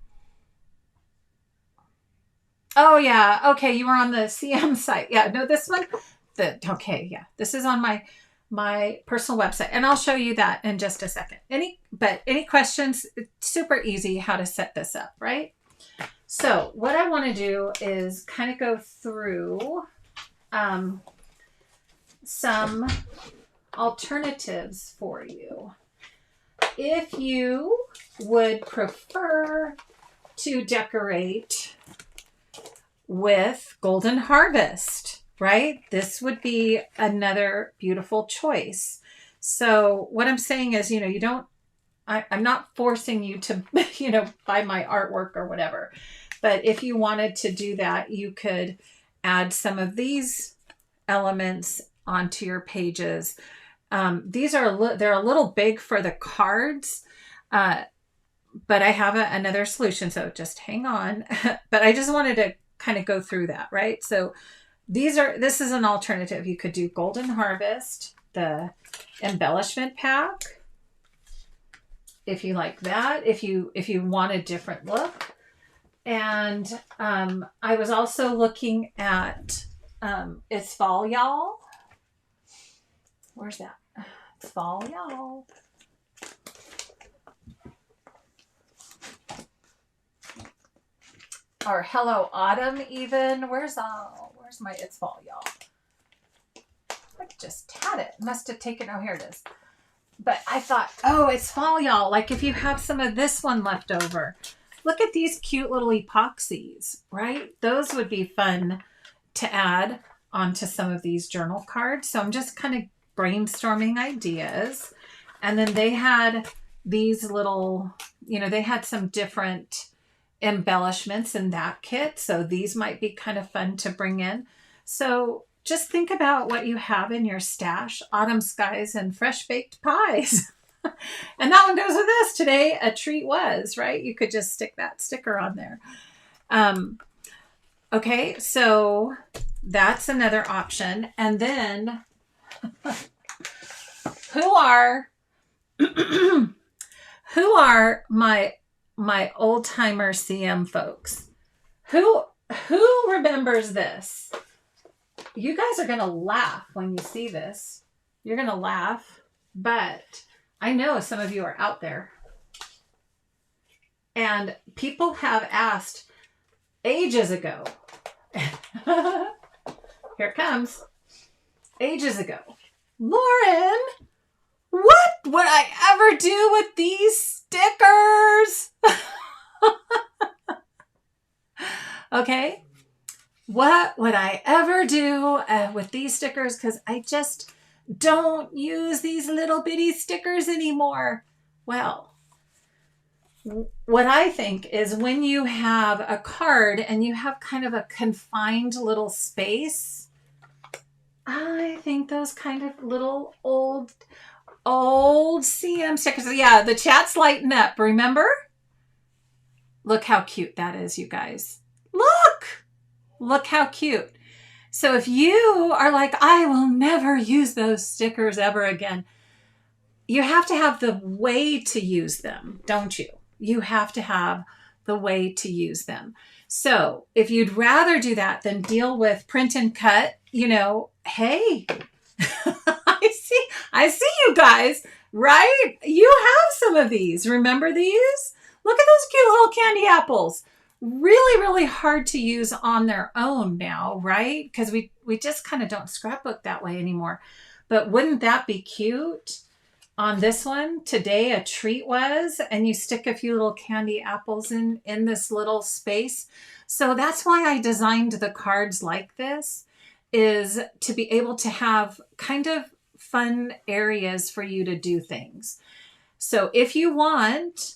Oh yeah, okay, you were on the CM site. Yeah, no, this one, okay, yeah, this is on my personal website, and I'll show you that in just a second. Any questions? It's super easy how to set this up, right? So what I want to do is kind of go through some alternatives for you. If you would prefer to decorate with Golden Harvest, right? This would be another beautiful choice. So what I'm saying is, I'm not forcing you to, buy my artwork or whatever. But if you wanted to do that, you could add some of these elements onto your pages. These are they're a little big for the cards, but I have another solution. So just hang on. But I just wanted to kind of go through that, right? So this is an alternative. You could do Golden Harvest, the embellishment pack, if you like that, if you want a different look. And I was also looking at It's Fall, Y'all. Where's that? It's Fall, Y'all. Or Hello Autumn even. Where's my It's Fall, Y'all? I just had it. Must have taken, oh, here it is. But I thought, oh, It's Fall, Y'all. Like if you have some of this one left over. Look at these cute little epoxies, right? Those would be fun to add onto some of these journal cards. So I'm just kind of brainstorming ideas. And then they had these little, they had some different embellishments in that kit. So these might be kind of fun to bring in. So just think about what you have in your stash: autumn skies and fresh baked pies. And that one goes with this. Today, a treat was, right? You could just stick that sticker on there. Okay, so that's another option. And then who are my old timer CM folks? Who remembers this? You guys are gonna laugh when you see this. You're gonna laugh, but I know some of you are out there. And people have asked ages ago. Here it comes. Ages ago. Lauren, what would I ever do with these stickers? Okay. What would I ever do with these stickers? Because I just don't use these little bitty stickers anymore. Well, what I think is when you have a card and you have kind of a confined little space, I think those kind of little old CM stickers. Yeah, the chat's lighting up. Remember? Look how cute that is, you guys. Look how cute. So if you are like, I will never use those stickers ever again, you have to have the way to use them, don't you? You have to have the way to use them. So if you'd rather do that than deal with print and cut, hey, I see you guys, right? You have some of these. Remember these? Look at those cute little candy apples. Really, really hard to use on their own now, right? Because we just kind of don't scrapbook that way anymore. But wouldn't that be cute? On this one, today a treat was, and you stick a few little candy apples in this little space. So that's why I designed the cards like this, is to be able to have kind of fun areas for you to do things. So if you want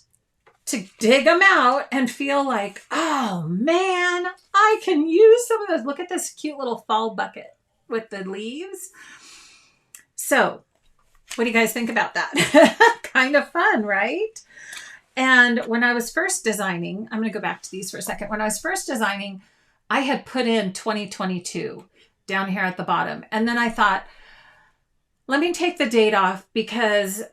to dig them out and feel like, oh man, I can use some of those. Look at this cute little fall bucket with the leaves. So what do you guys think about that? Kind of fun, right? And when I was first designing, I'm going to go back to these for a second. When I was first designing, I had put in 2022 down here at the bottom. And then I thought, let me take the date off because,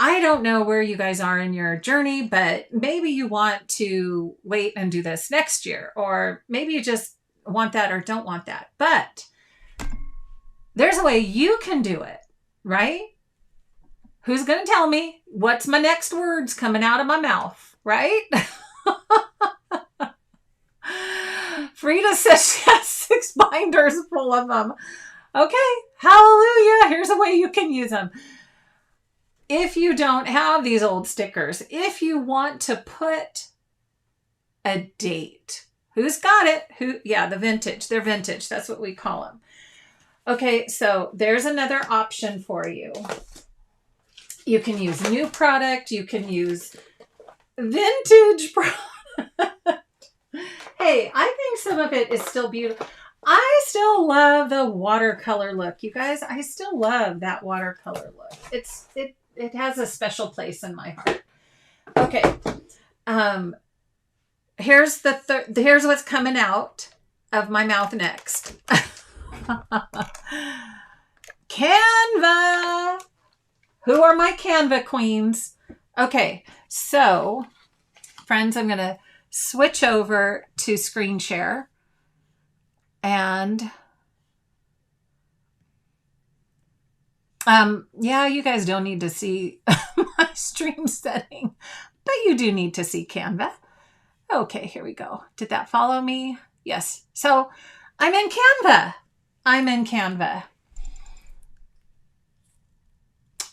I don't know where you guys are in your journey, but maybe you want to wait and do this next year, or maybe you just want that or don't want that. But there's a way you can do it, right? Who's going to tell me what's my next words coming out of my mouth, right? Frida says she has 6 binders full of them. Okay, hallelujah. Here's a way you can use them. If you don't have these old stickers, if you want to put a date, who's got it? Yeah, the vintage. They're vintage. That's what we call them. Okay, so there's another option for you. You can use new product. You can use vintage product. Hey, I think some of it is still beautiful. I still love the watercolor look. You guys, I still love that watercolor look. It has a special place in my heart. Okay. Here's here's what's coming out of my mouth next. Canva. Who are my Canva queens? Okay. So, friends, I'm going to switch over to screen share. And yeah, you guys don't need to see my stream setting, but you do need to see Canva. Okay, here we go. Did that follow me? Yes. So I'm in Canva.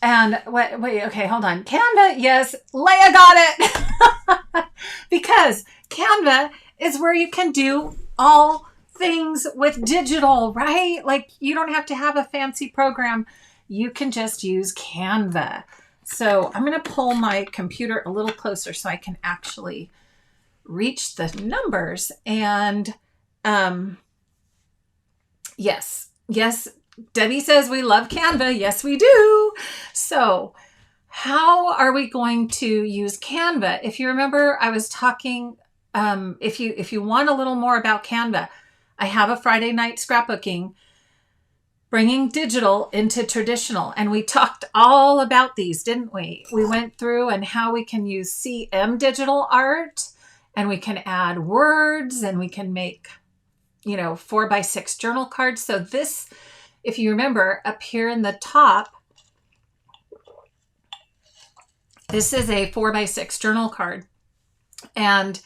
And wait, okay, hold on. Canva, yes, Leia got it. Because Canva is where you can do all things with digital, right? Like you don't have to have a fancy program. You can just use Canva. So I'm going to pull my computer a little closer so I can actually reach the numbers. And yes, Debbie says we love Canva. Yes, we do. So how are we going to use Canva? If you remember, I was talking, if you want a little more about Canva, I have a Friday night scrapbooking, bringing digital into traditional. And we talked all about these, didn't we? We went through and how we can use CM digital art, and we can add words, and we can make, 4x6 journal cards. So this, if you remember, up here in the top, this is a 4x6 journal card. And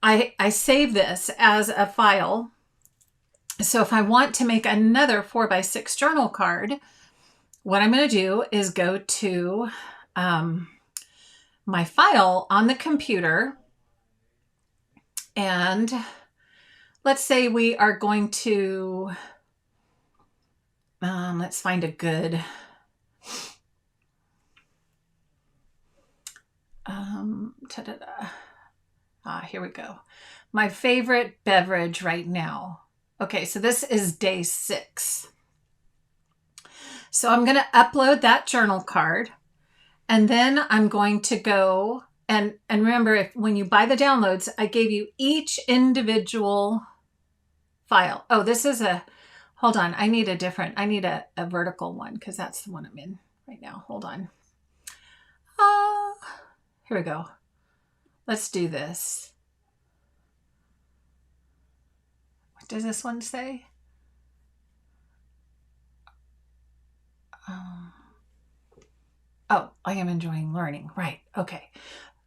I save this as a file. So if I want to make another 4x6 journal card, what I'm going to do is go to my file on the computer. And let's say we are going to, let's find a good, here we go. My favorite beverage right now. Okay, so this is day 6. So I'm going to upload that journal card, and then I'm going to go and remember, when you buy the downloads, I gave you each individual file. Oh, this is hold on. I need a vertical one because that's the one I'm in right now. Hold on. Here we go. Let's do this. What does this one say? Oh, I am enjoying learning. Right. Okay.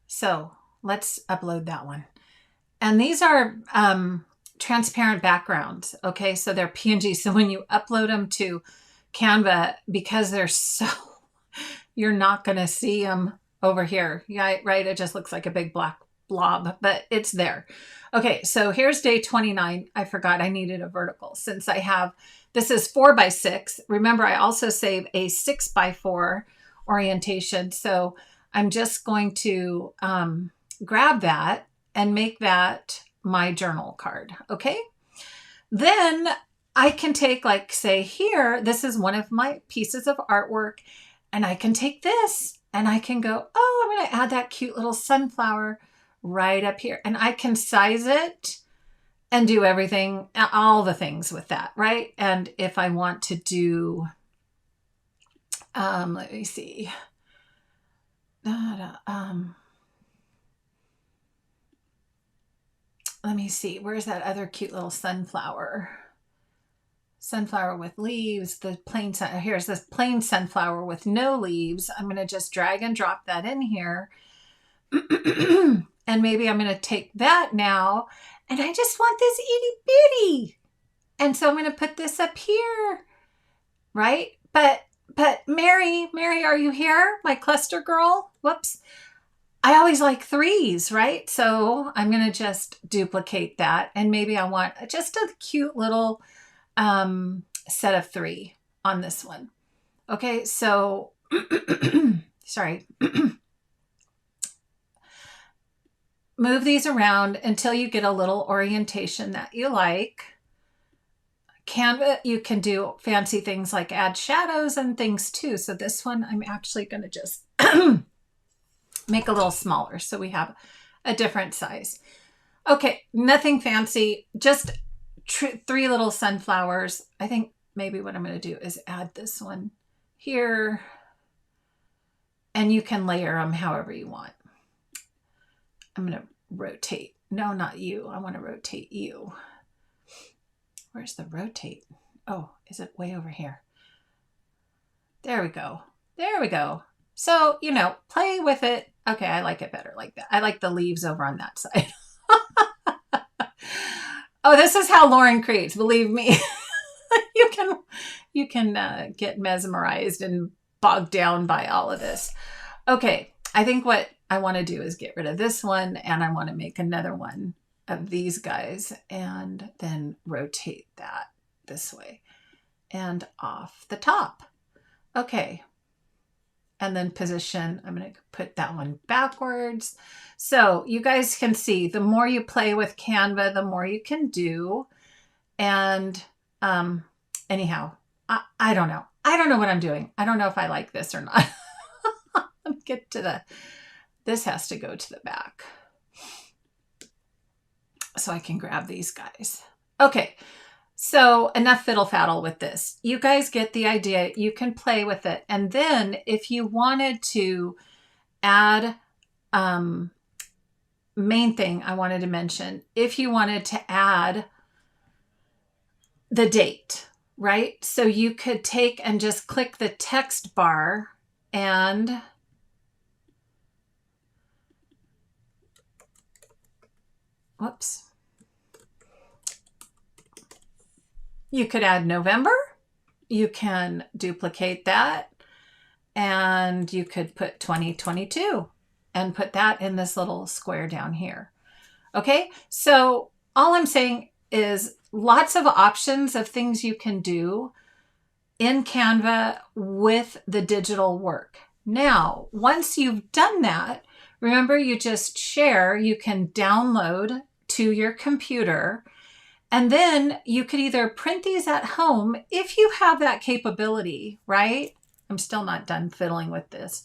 So let's upload that one. And these are transparent backgrounds. Okay. So they're PNG. So when you upload them to Canva, because they're so, you're not going to see them over here. Yeah. Right. It just looks like a big black blob, but it's there. Okay. So here's day 29. I forgot I needed a vertical since I have, this is 4x6. Remember, I also save a 6x4 orientation. So I'm just going to grab that and make that my journal card. Okay. Then I can take, like, say here, this is one of my pieces of artwork, and I can take this and I can go, oh, I'm going to add that cute little sunflower right up here, and I can size it and do everything, all the things with that. Right. And if I want to do, let me see. Let me see. Where's that other cute little sunflower? Sunflower with leaves. The plain here's this plain sunflower with no leaves. I'm going to just drag and drop that in here. And maybe I'm going to take that now, and I just want this itty bitty. And so I'm going to put this up here. Right? But Mary, are you here? My cluster girl? Whoops. I always like 3s, right? So I'm going to just duplicate that. And maybe I want just a cute little set of 3 on this one. Okay, so, sorry. Move these around until you get a little orientation that you like. Canva, you can do fancy things like add shadows and things too. So this one, I'm actually going to just make a little smaller so we have a different size. Okay, nothing fancy, just 3 little sunflowers. I think maybe what I'm going to do is add this one here, and you can layer them however you want. I'm going to rotate. No, not you. I want to rotate you. Where's the rotate? Oh, is it way over here? There we go. There we go. So, play with it. Okay, I like it better like that. I like the leaves over on that side. Oh, this is how Lauren creates. Believe me, you can get mesmerized and bogged down by all of this. Okay, I think what I want to do is get rid of this one, and I want to make another one of these guys, and then rotate that this way and off the top. Okay. and then position. I'm going to put that one backwards. So you guys can see the more you play with Canva, the more you can do. And anyhow, I don't know. I don't know what I'm doing. I don't know if I like this or not. Let me get to this has to go to the back so I can grab these guys. Okay. So enough fiddle faddle with this. You guys get the idea. You can play with it. And then if you wanted to add, main thing I wanted to mention, if you wanted to add the date, right? So you could take and just click the text bar and whoops. You could add November. You can duplicate that and you could put 2022 and put that in this little square down here. Okay, so all I'm saying is lots of options of things you can do in Canva with the digital work. Now, once you've done that, remember you just share, you can download to your computer, and then you could either print these at home if you have that capability, right? I'm still not done fiddling with this.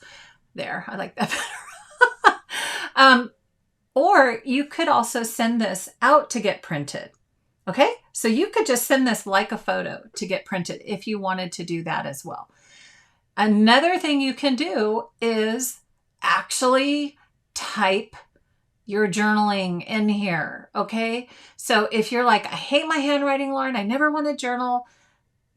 There, I like that better. Or you could also send this out to get printed. Okay, so you could just send this like a photo to get printed if you wanted to do that as well. Another thing you can do is actually type your journaling in here, okay? So if you're like, I hate my handwriting, Lauren, I never want to journal,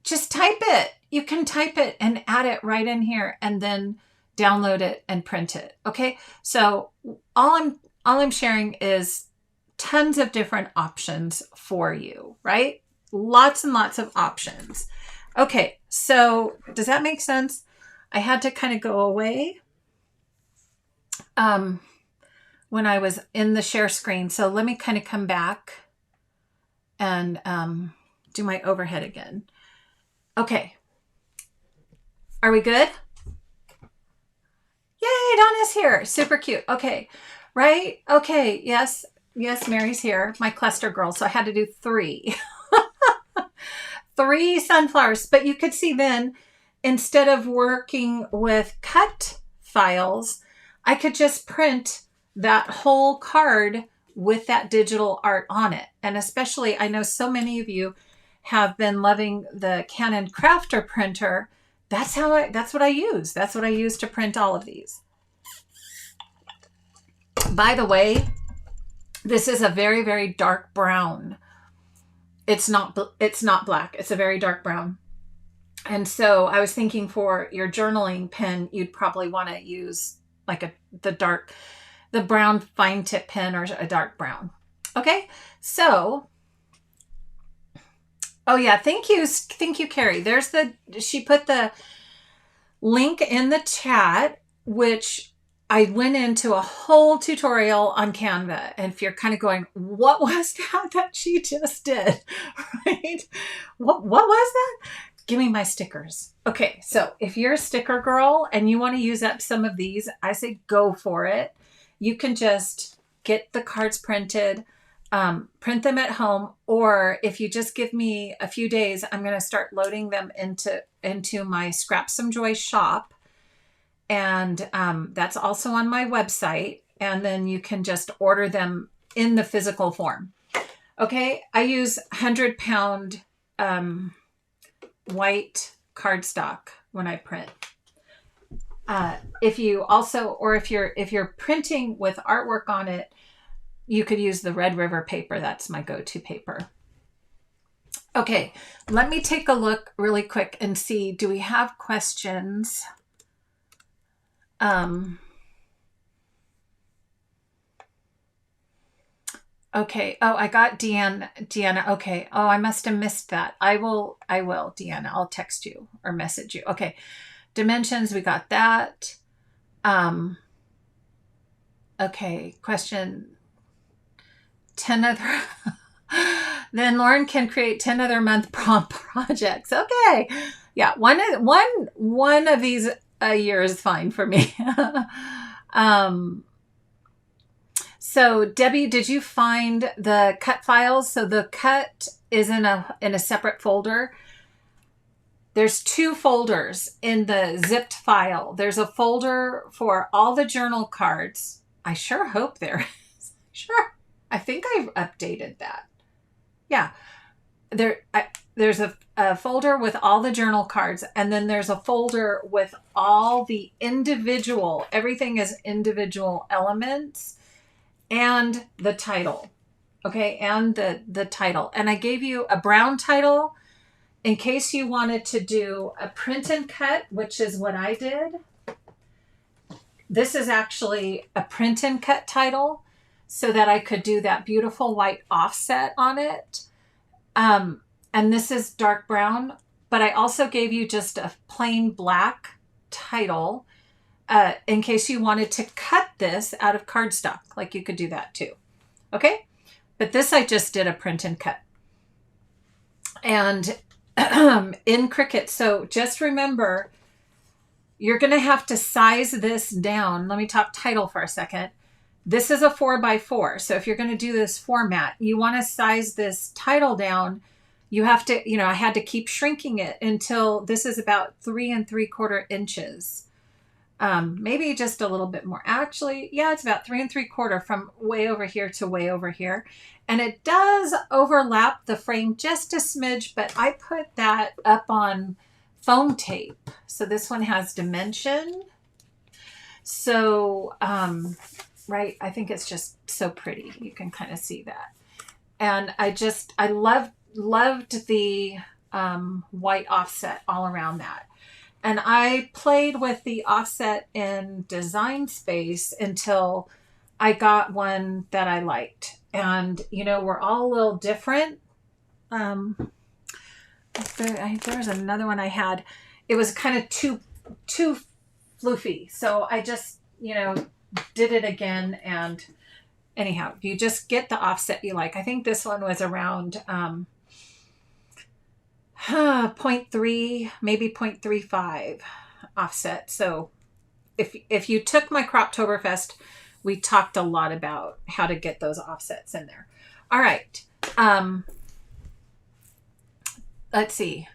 just type it. You can type it and add it right in here and then download it and print it, okay? So all I'm sharing is tons of different options for you, right? Lots and lots of options. Okay, so does that make sense? I had to kind of go away when I was in the share screen. So let me kind of come back and do my overhead again. Okay. Are we good? Yay, Donna's here. Super cute. Okay. Right? Okay. Yes. Yes, Mary's here. My cluster girl. So I had to do 3. 3 sunflowers. But you could see then, instead of working with cut files, I could just print that whole card with that digital art on it. And especially, I know so many of you have been loving the Canon Crafter printer. That's what I use. That's what I use to print all of these. By the way, this is a very, very dark brown. It's not black. It's a very dark brown. And so I was thinking for your journaling pen, you'd probably want to use like the brown fine tip pen or a dark brown. Okay. So, oh yeah. Thank you. Thank you, Carrie. She put the link in the chat, which I went into a whole tutorial on Canva. And if you're kind of going, what was that she just did? Right? What was that? Give me my stickers. Okay. So if you're a sticker girl and you want to use up some of these, I say go for it. You can just get the cards printed, print them at home, or if you just give me a few days, I'm going to start loading them into my Scrap Some Joy shop. And that's also on my website. And then you can just order them in the physical form. Okay. I use 100-pound white cardstock when I print. If you're printing with artwork on it, you could use the Red River paper. That's my go-to paper. Okay, let me take a look really quick and see, do we have questions? Okay. Oh, I got Deanna. Okay. Oh, I must have missed that. I will, Deanna. I'll text you or message you. Okay. Dimensions, we got that. Okay. Question. 10 other. Then Lauren can create 10 other month prompt projects. Okay. Yeah. One of these a year is fine for me. So Debbie, did you find the cut files? So the cut is in a separate folder. There's 2 folders in the zipped file. There's a folder for all the journal cards. I sure hope there is. Sure. I think I've updated that. Yeah. There's a folder with all the journal cards, and then there's a folder with all the individual, everything is individual elements, and the title. Okay, and the title. And I gave you a brown title in case you wanted to do a print and cut, which is what I did. This is actually a print and cut title so that I could do that beautiful white offset on it. And this is dark brown, but I also gave you just a plain black title in case you wanted to cut this out of cardstock. Like, you could do that too. Okay. But this I just did a print and cut. And in Cricut. So just remember, you're going to have to size this down. Let me talk title for a second. This is a 4x4. So if you're going to do this format, you want to size this title down. You have to, I had to keep shrinking it until this is about 3 3/4 inches. Maybe just a little bit more. Actually, yeah, it's about 3 3/4 from way over here to way over here. And it does overlap the frame just a smidge, but I put that up on foam tape. So this one has dimension. So, right, I think it's just so pretty. You can kind of see that. And I loved the white offset all around that. And I played with the offset in Design Space until I got one that I liked. And, we're all a little different. There was another one I had. It was kind of too floofy. So I just, did it again. And anyhow, you just get the offset you like. I think this one was around 0.3, maybe 0.35 offset. So if you took my Croptoberfest, we talked a lot about how to get those offsets in there. All right. Let's see.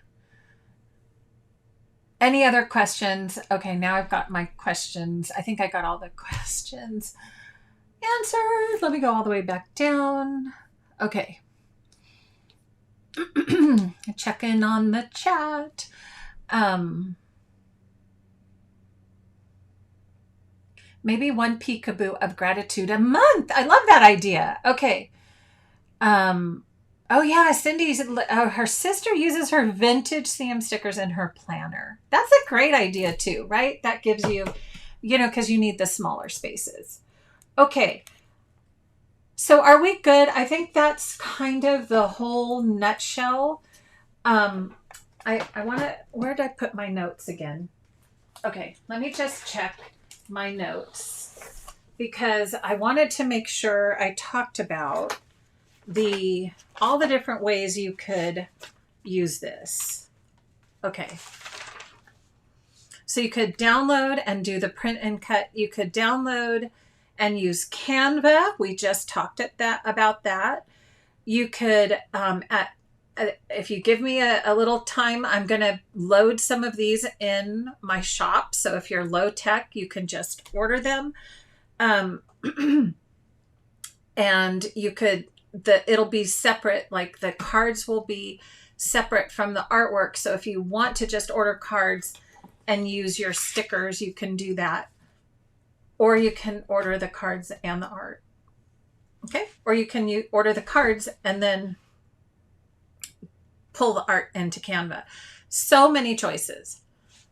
Any other questions? Okay, now I've got my questions. I think I got all the questions answered. Let me go all the way back down. Okay. Check in on the chat. Maybe 1 peekaboo of gratitude a month. I love that idea. Okay. Oh yeah, Cindy's, her sister uses her vintage CM stickers in her planner. That's a great idea too, right? That gives you, because you need the smaller spaces. Okay. So are we good? I think that's kind of the whole nutshell. I want to, where did I put my notes again? Okay, let me just check my notes because I wanted to make sure I talked about all the different ways you could use this. Okay. So you could download and do the print and cut. You could download and use Canva. We just talked about that. You could, if you give me a little time, I'm going to load some of these in my shop. So if you're low tech, you can just order them. And you could, it'll be separate, like the cards will be separate from the artwork. So if you want to just order cards and use your stickers, you can do that. Or you can order the cards and the art. Okay. Or you can order the cards and then pull the art into Canva. So many choices.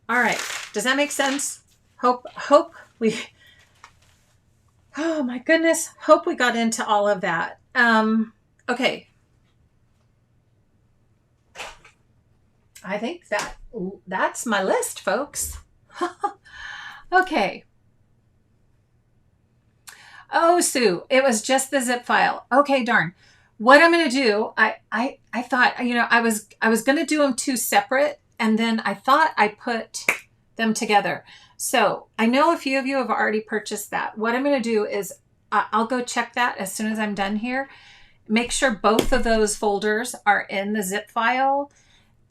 All right. Does that make sense? Hope we, oh my goodness. Hope we got into all of that. Okay. I think that's my list, folks. Okay. Oh, Sue, it was just the zip file. Okay, darn. What I'm going to do, I thought, I was going to do them two separate, and then I thought I put them together. So I know a few of you have already purchased that. What I'm going to do is I'll go check that as soon as I'm done here. Make sure both of those folders are in the zip file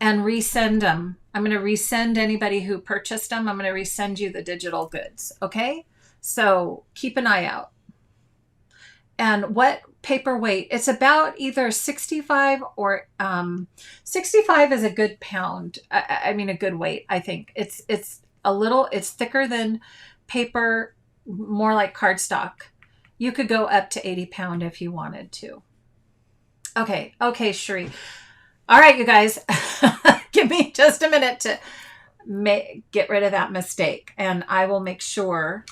and resend them. I'm going to resend anybody who purchased them. I'm going to resend you the digital goods. Okay. So keep an eye out. And what paper weight? It's about either 65 or 65 is a good pound. I mean, a good weight. I think it's it's thicker than paper, more like cardstock. You could go up to 80 pound if you wanted to. Okay, Sheree. All right, you guys, give me just a minute to get rid of that mistake, and I will make sure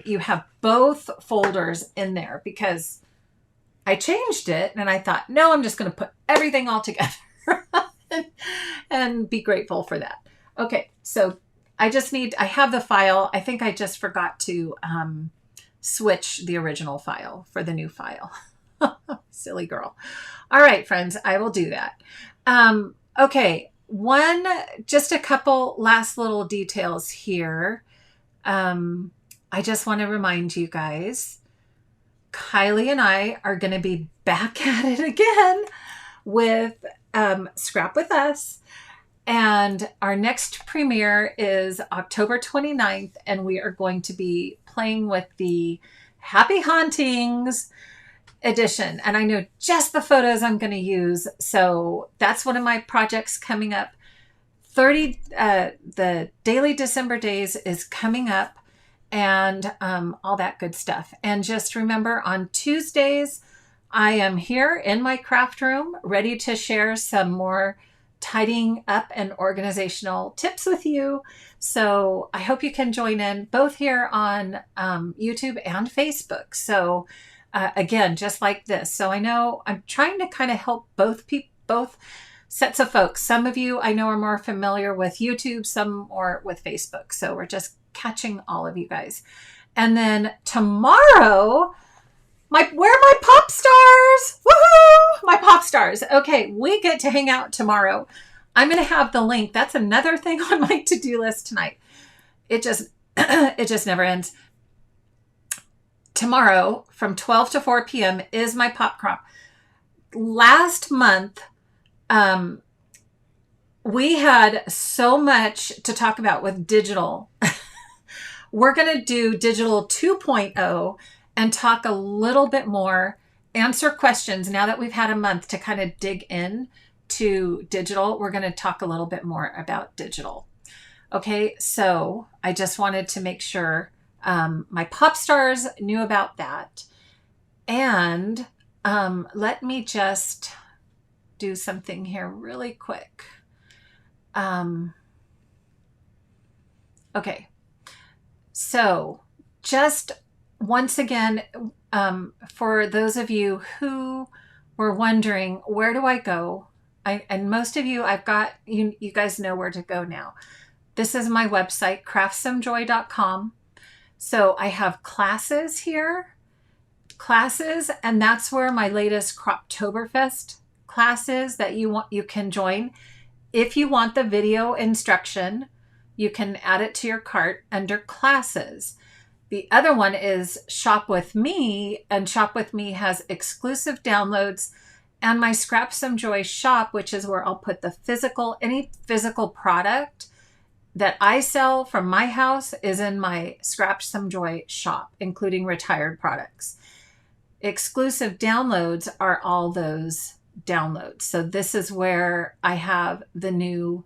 you have both folders in there, because I changed it and I thought, no, I'm just going to put everything all together and be grateful for that. Okay, so I have the file. I think I just forgot to switch the original file for the new file. Silly girl. All right, friends, I will do that. Okay, just a couple last little details here. I just want to remind you guys, Kylie and I are going to be back at it again with Scrap With Us. And our next premiere is October 29th, and we are going to be playing with the Happy Hauntings edition. And I know just the photos I'm going to use. So that's one of my projects coming up. The Daily December Days is coming up, and all that good stuff. And just remember, on Tuesdays, I am here in my craft room, ready to share some more tidying up and organizational tips with you. So I hope you can join in, both here on YouTube and Facebook. So again, just like this. So I know I'm trying to kind of help both sets of folks. Some of you I know are more familiar with YouTube, some more with Facebook. So we're just catching all of you guys. And then tomorrow, where are my pop stars? Woohoo! My pop stars. Okay, we get to hang out tomorrow. I'm going to have the link. That's another thing on my to-do list tonight. It just never ends. Tomorrow from 12 to 4 p.m. is my pop crop. Last month, we had so much to talk about with digital. We're going to do digital 2.0 and talk a little bit more, answer questions. Now that we've had a month to kind of dig in to digital, we're going to talk a little bit more about digital. Okay, so I just wanted to make sure my pop stars knew about that. And let me just do something here really quick. Okay, so just once again, for those of you who were wondering, where do I go? And most of you, you guys know where to go now. This is my website, craftssomejoy.com. So I have classes here, and that's where my latest Croptoberfest classes that you can join. If you want the video instruction, you can add it to your cart under classes. The other one is Shop With Me, and Shop With Me has exclusive downloads, and my Scrap Some Joy shop, which is where I'll put any physical product that I sell from my house is in my Scrap Some Joy shop, including retired products. Exclusive downloads are all those downloads. So this is where I have the new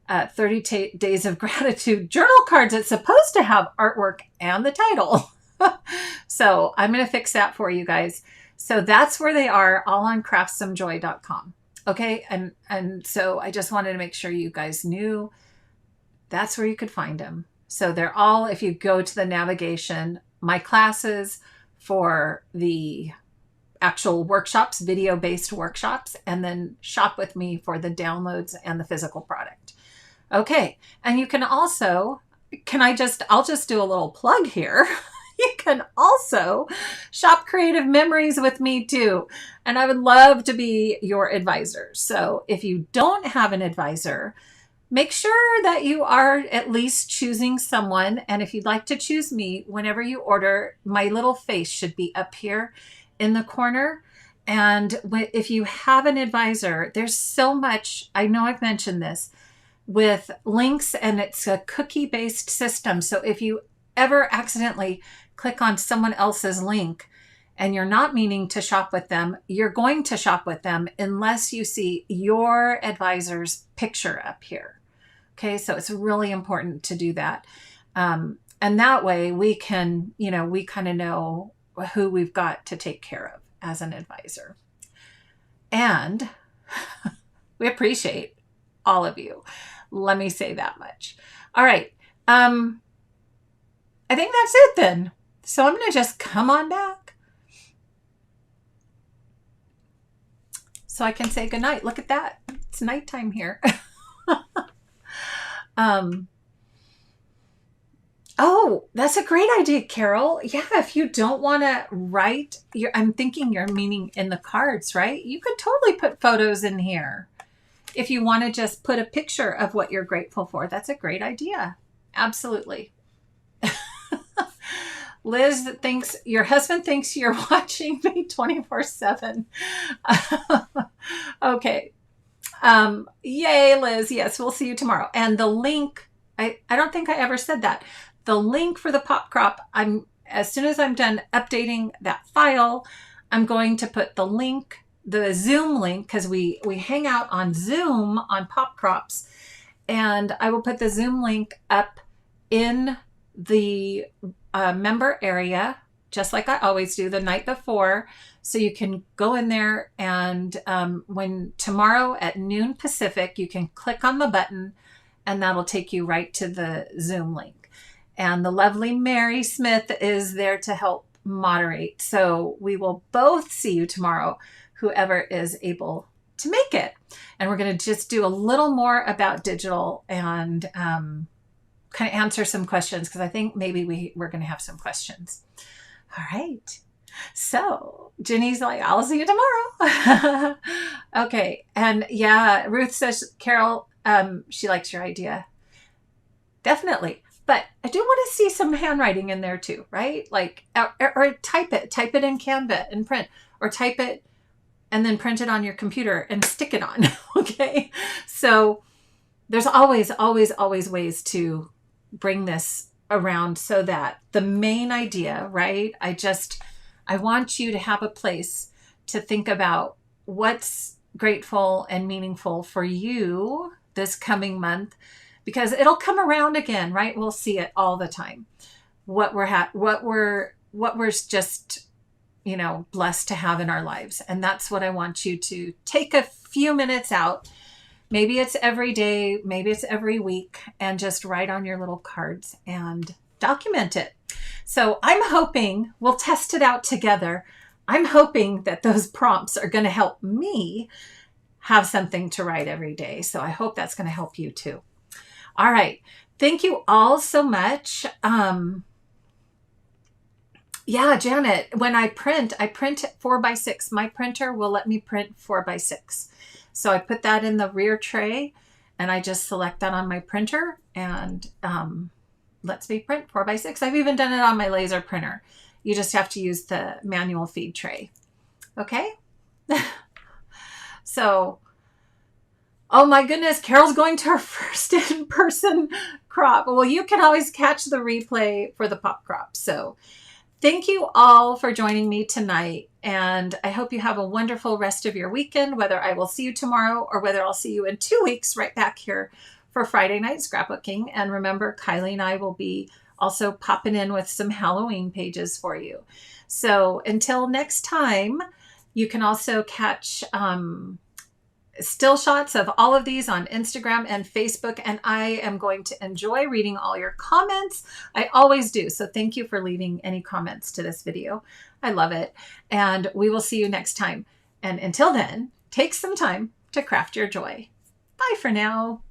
30 Days of Gratitude journal cards. It's supposed to have artwork and the title. So I'm going to fix that for you guys. So that's where they are, all on craftssomejoy.com. Okay. And so I just wanted to make sure you guys knew that's where you could find them. So they're all, if you go to the navigation, my classes for the actual workshops, video-based workshops, and then Shop With Me for the downloads and the physical product. Okay. And you can also, I'll just do a little plug here. You can also shop Creative Memories with me too. And I would love to be your advisor. So if you don't have an advisor, make sure that you are at least choosing someone. And if you'd like to choose me, whenever you order, my little face should be up here in the corner. And if you have an advisor, there's so much, I know I've mentioned this, with links, and it's a cookie-based system. So if you ever accidentally click on someone else's link and you're not meaning to shop with them, you're going to shop with them unless you see your advisor's picture up here. Okay, so it's really important to do that. And that way we can, we kind of know who we've got to take care of as an advisor. And we appreciate all of you. Let me say that much. All right. I think that's it then. So I'm going to just come on back so I can say goodnight. Look at that. It's nighttime here. Oh, that's a great idea, Carol. Yeah, if you don't want to write, I'm thinking you're meaning in the cards, right? You could totally put photos in here. If you want to just put a picture of what you're grateful for, that's a great idea. Absolutely. Liz thinks your husband thinks you're watching me 24/7. Okay. Yay, Liz. Yes, we'll see you tomorrow. And the link, I don't think I ever said that. The link for the pop crop, as soon as I'm done updating that file, I'm going to put the link, the Zoom link, because we hang out on Zoom on pop crops, and I will put the Zoom link up in the member area, just like I always do the night before. So you can go in there, and when tomorrow at noon Pacific, you can click on the button and that'll take you right to the Zoom link. And the lovely Mary Smith is there to help moderate. So we will both see you tomorrow, whoever is able to make it. And we're going to just do a little more about digital and kind of answer some questions, because I think maybe we're going to have some questions. All right. So Ginny's like, I'll see you tomorrow. Okay. And yeah, Ruth says, Carol, she likes your idea. Definitely. But I do want to see some handwriting in there too, right? Like, or type it in Canva and print, or type it and then print it on your computer and stick it on. Okay. So there's always, always, always ways to bring this around, so that the main idea, right? I want you to have a place to think about what's grateful and meaningful for you this coming month, because it'll come around again, right? We'll see it all the time. What we're just, blessed to have in our lives. And that's what I want you to take a few minutes out. Maybe it's every day, maybe it's every week, and just write on your little cards and document it. So I'm hoping we'll test it out together. I'm hoping that those prompts are going to help me have something to write every day. So I hope that's going to help you too. All right. Thank you all so much. Yeah, Janet, when I print 4x6. My printer will let me print 4x6. So I put that in the rear tray, and I just select that on my printer, and lets me print 4x6. I've even done it on my laser printer. You just have to use the manual feed tray. Okay. So, oh my goodness, Carol's going to her first in-person crop. Well, you can always catch the replay for the pop crop. So thank you all for joining me tonight. And I hope you have a wonderful rest of your weekend, whether I will see you tomorrow or whether I'll see you in 2 weeks right back here for Friday night scrapbooking. And remember, Kylie and I will be also popping in with some Halloween pages for you. So until next time, you can also catch still shots of all of these on Instagram and Facebook, and I am going to enjoy reading all your comments. I always do. So thank you for leaving any comments to this video. I love it. And we will see you next time. And until then, take some time to craft your joy. Bye for now.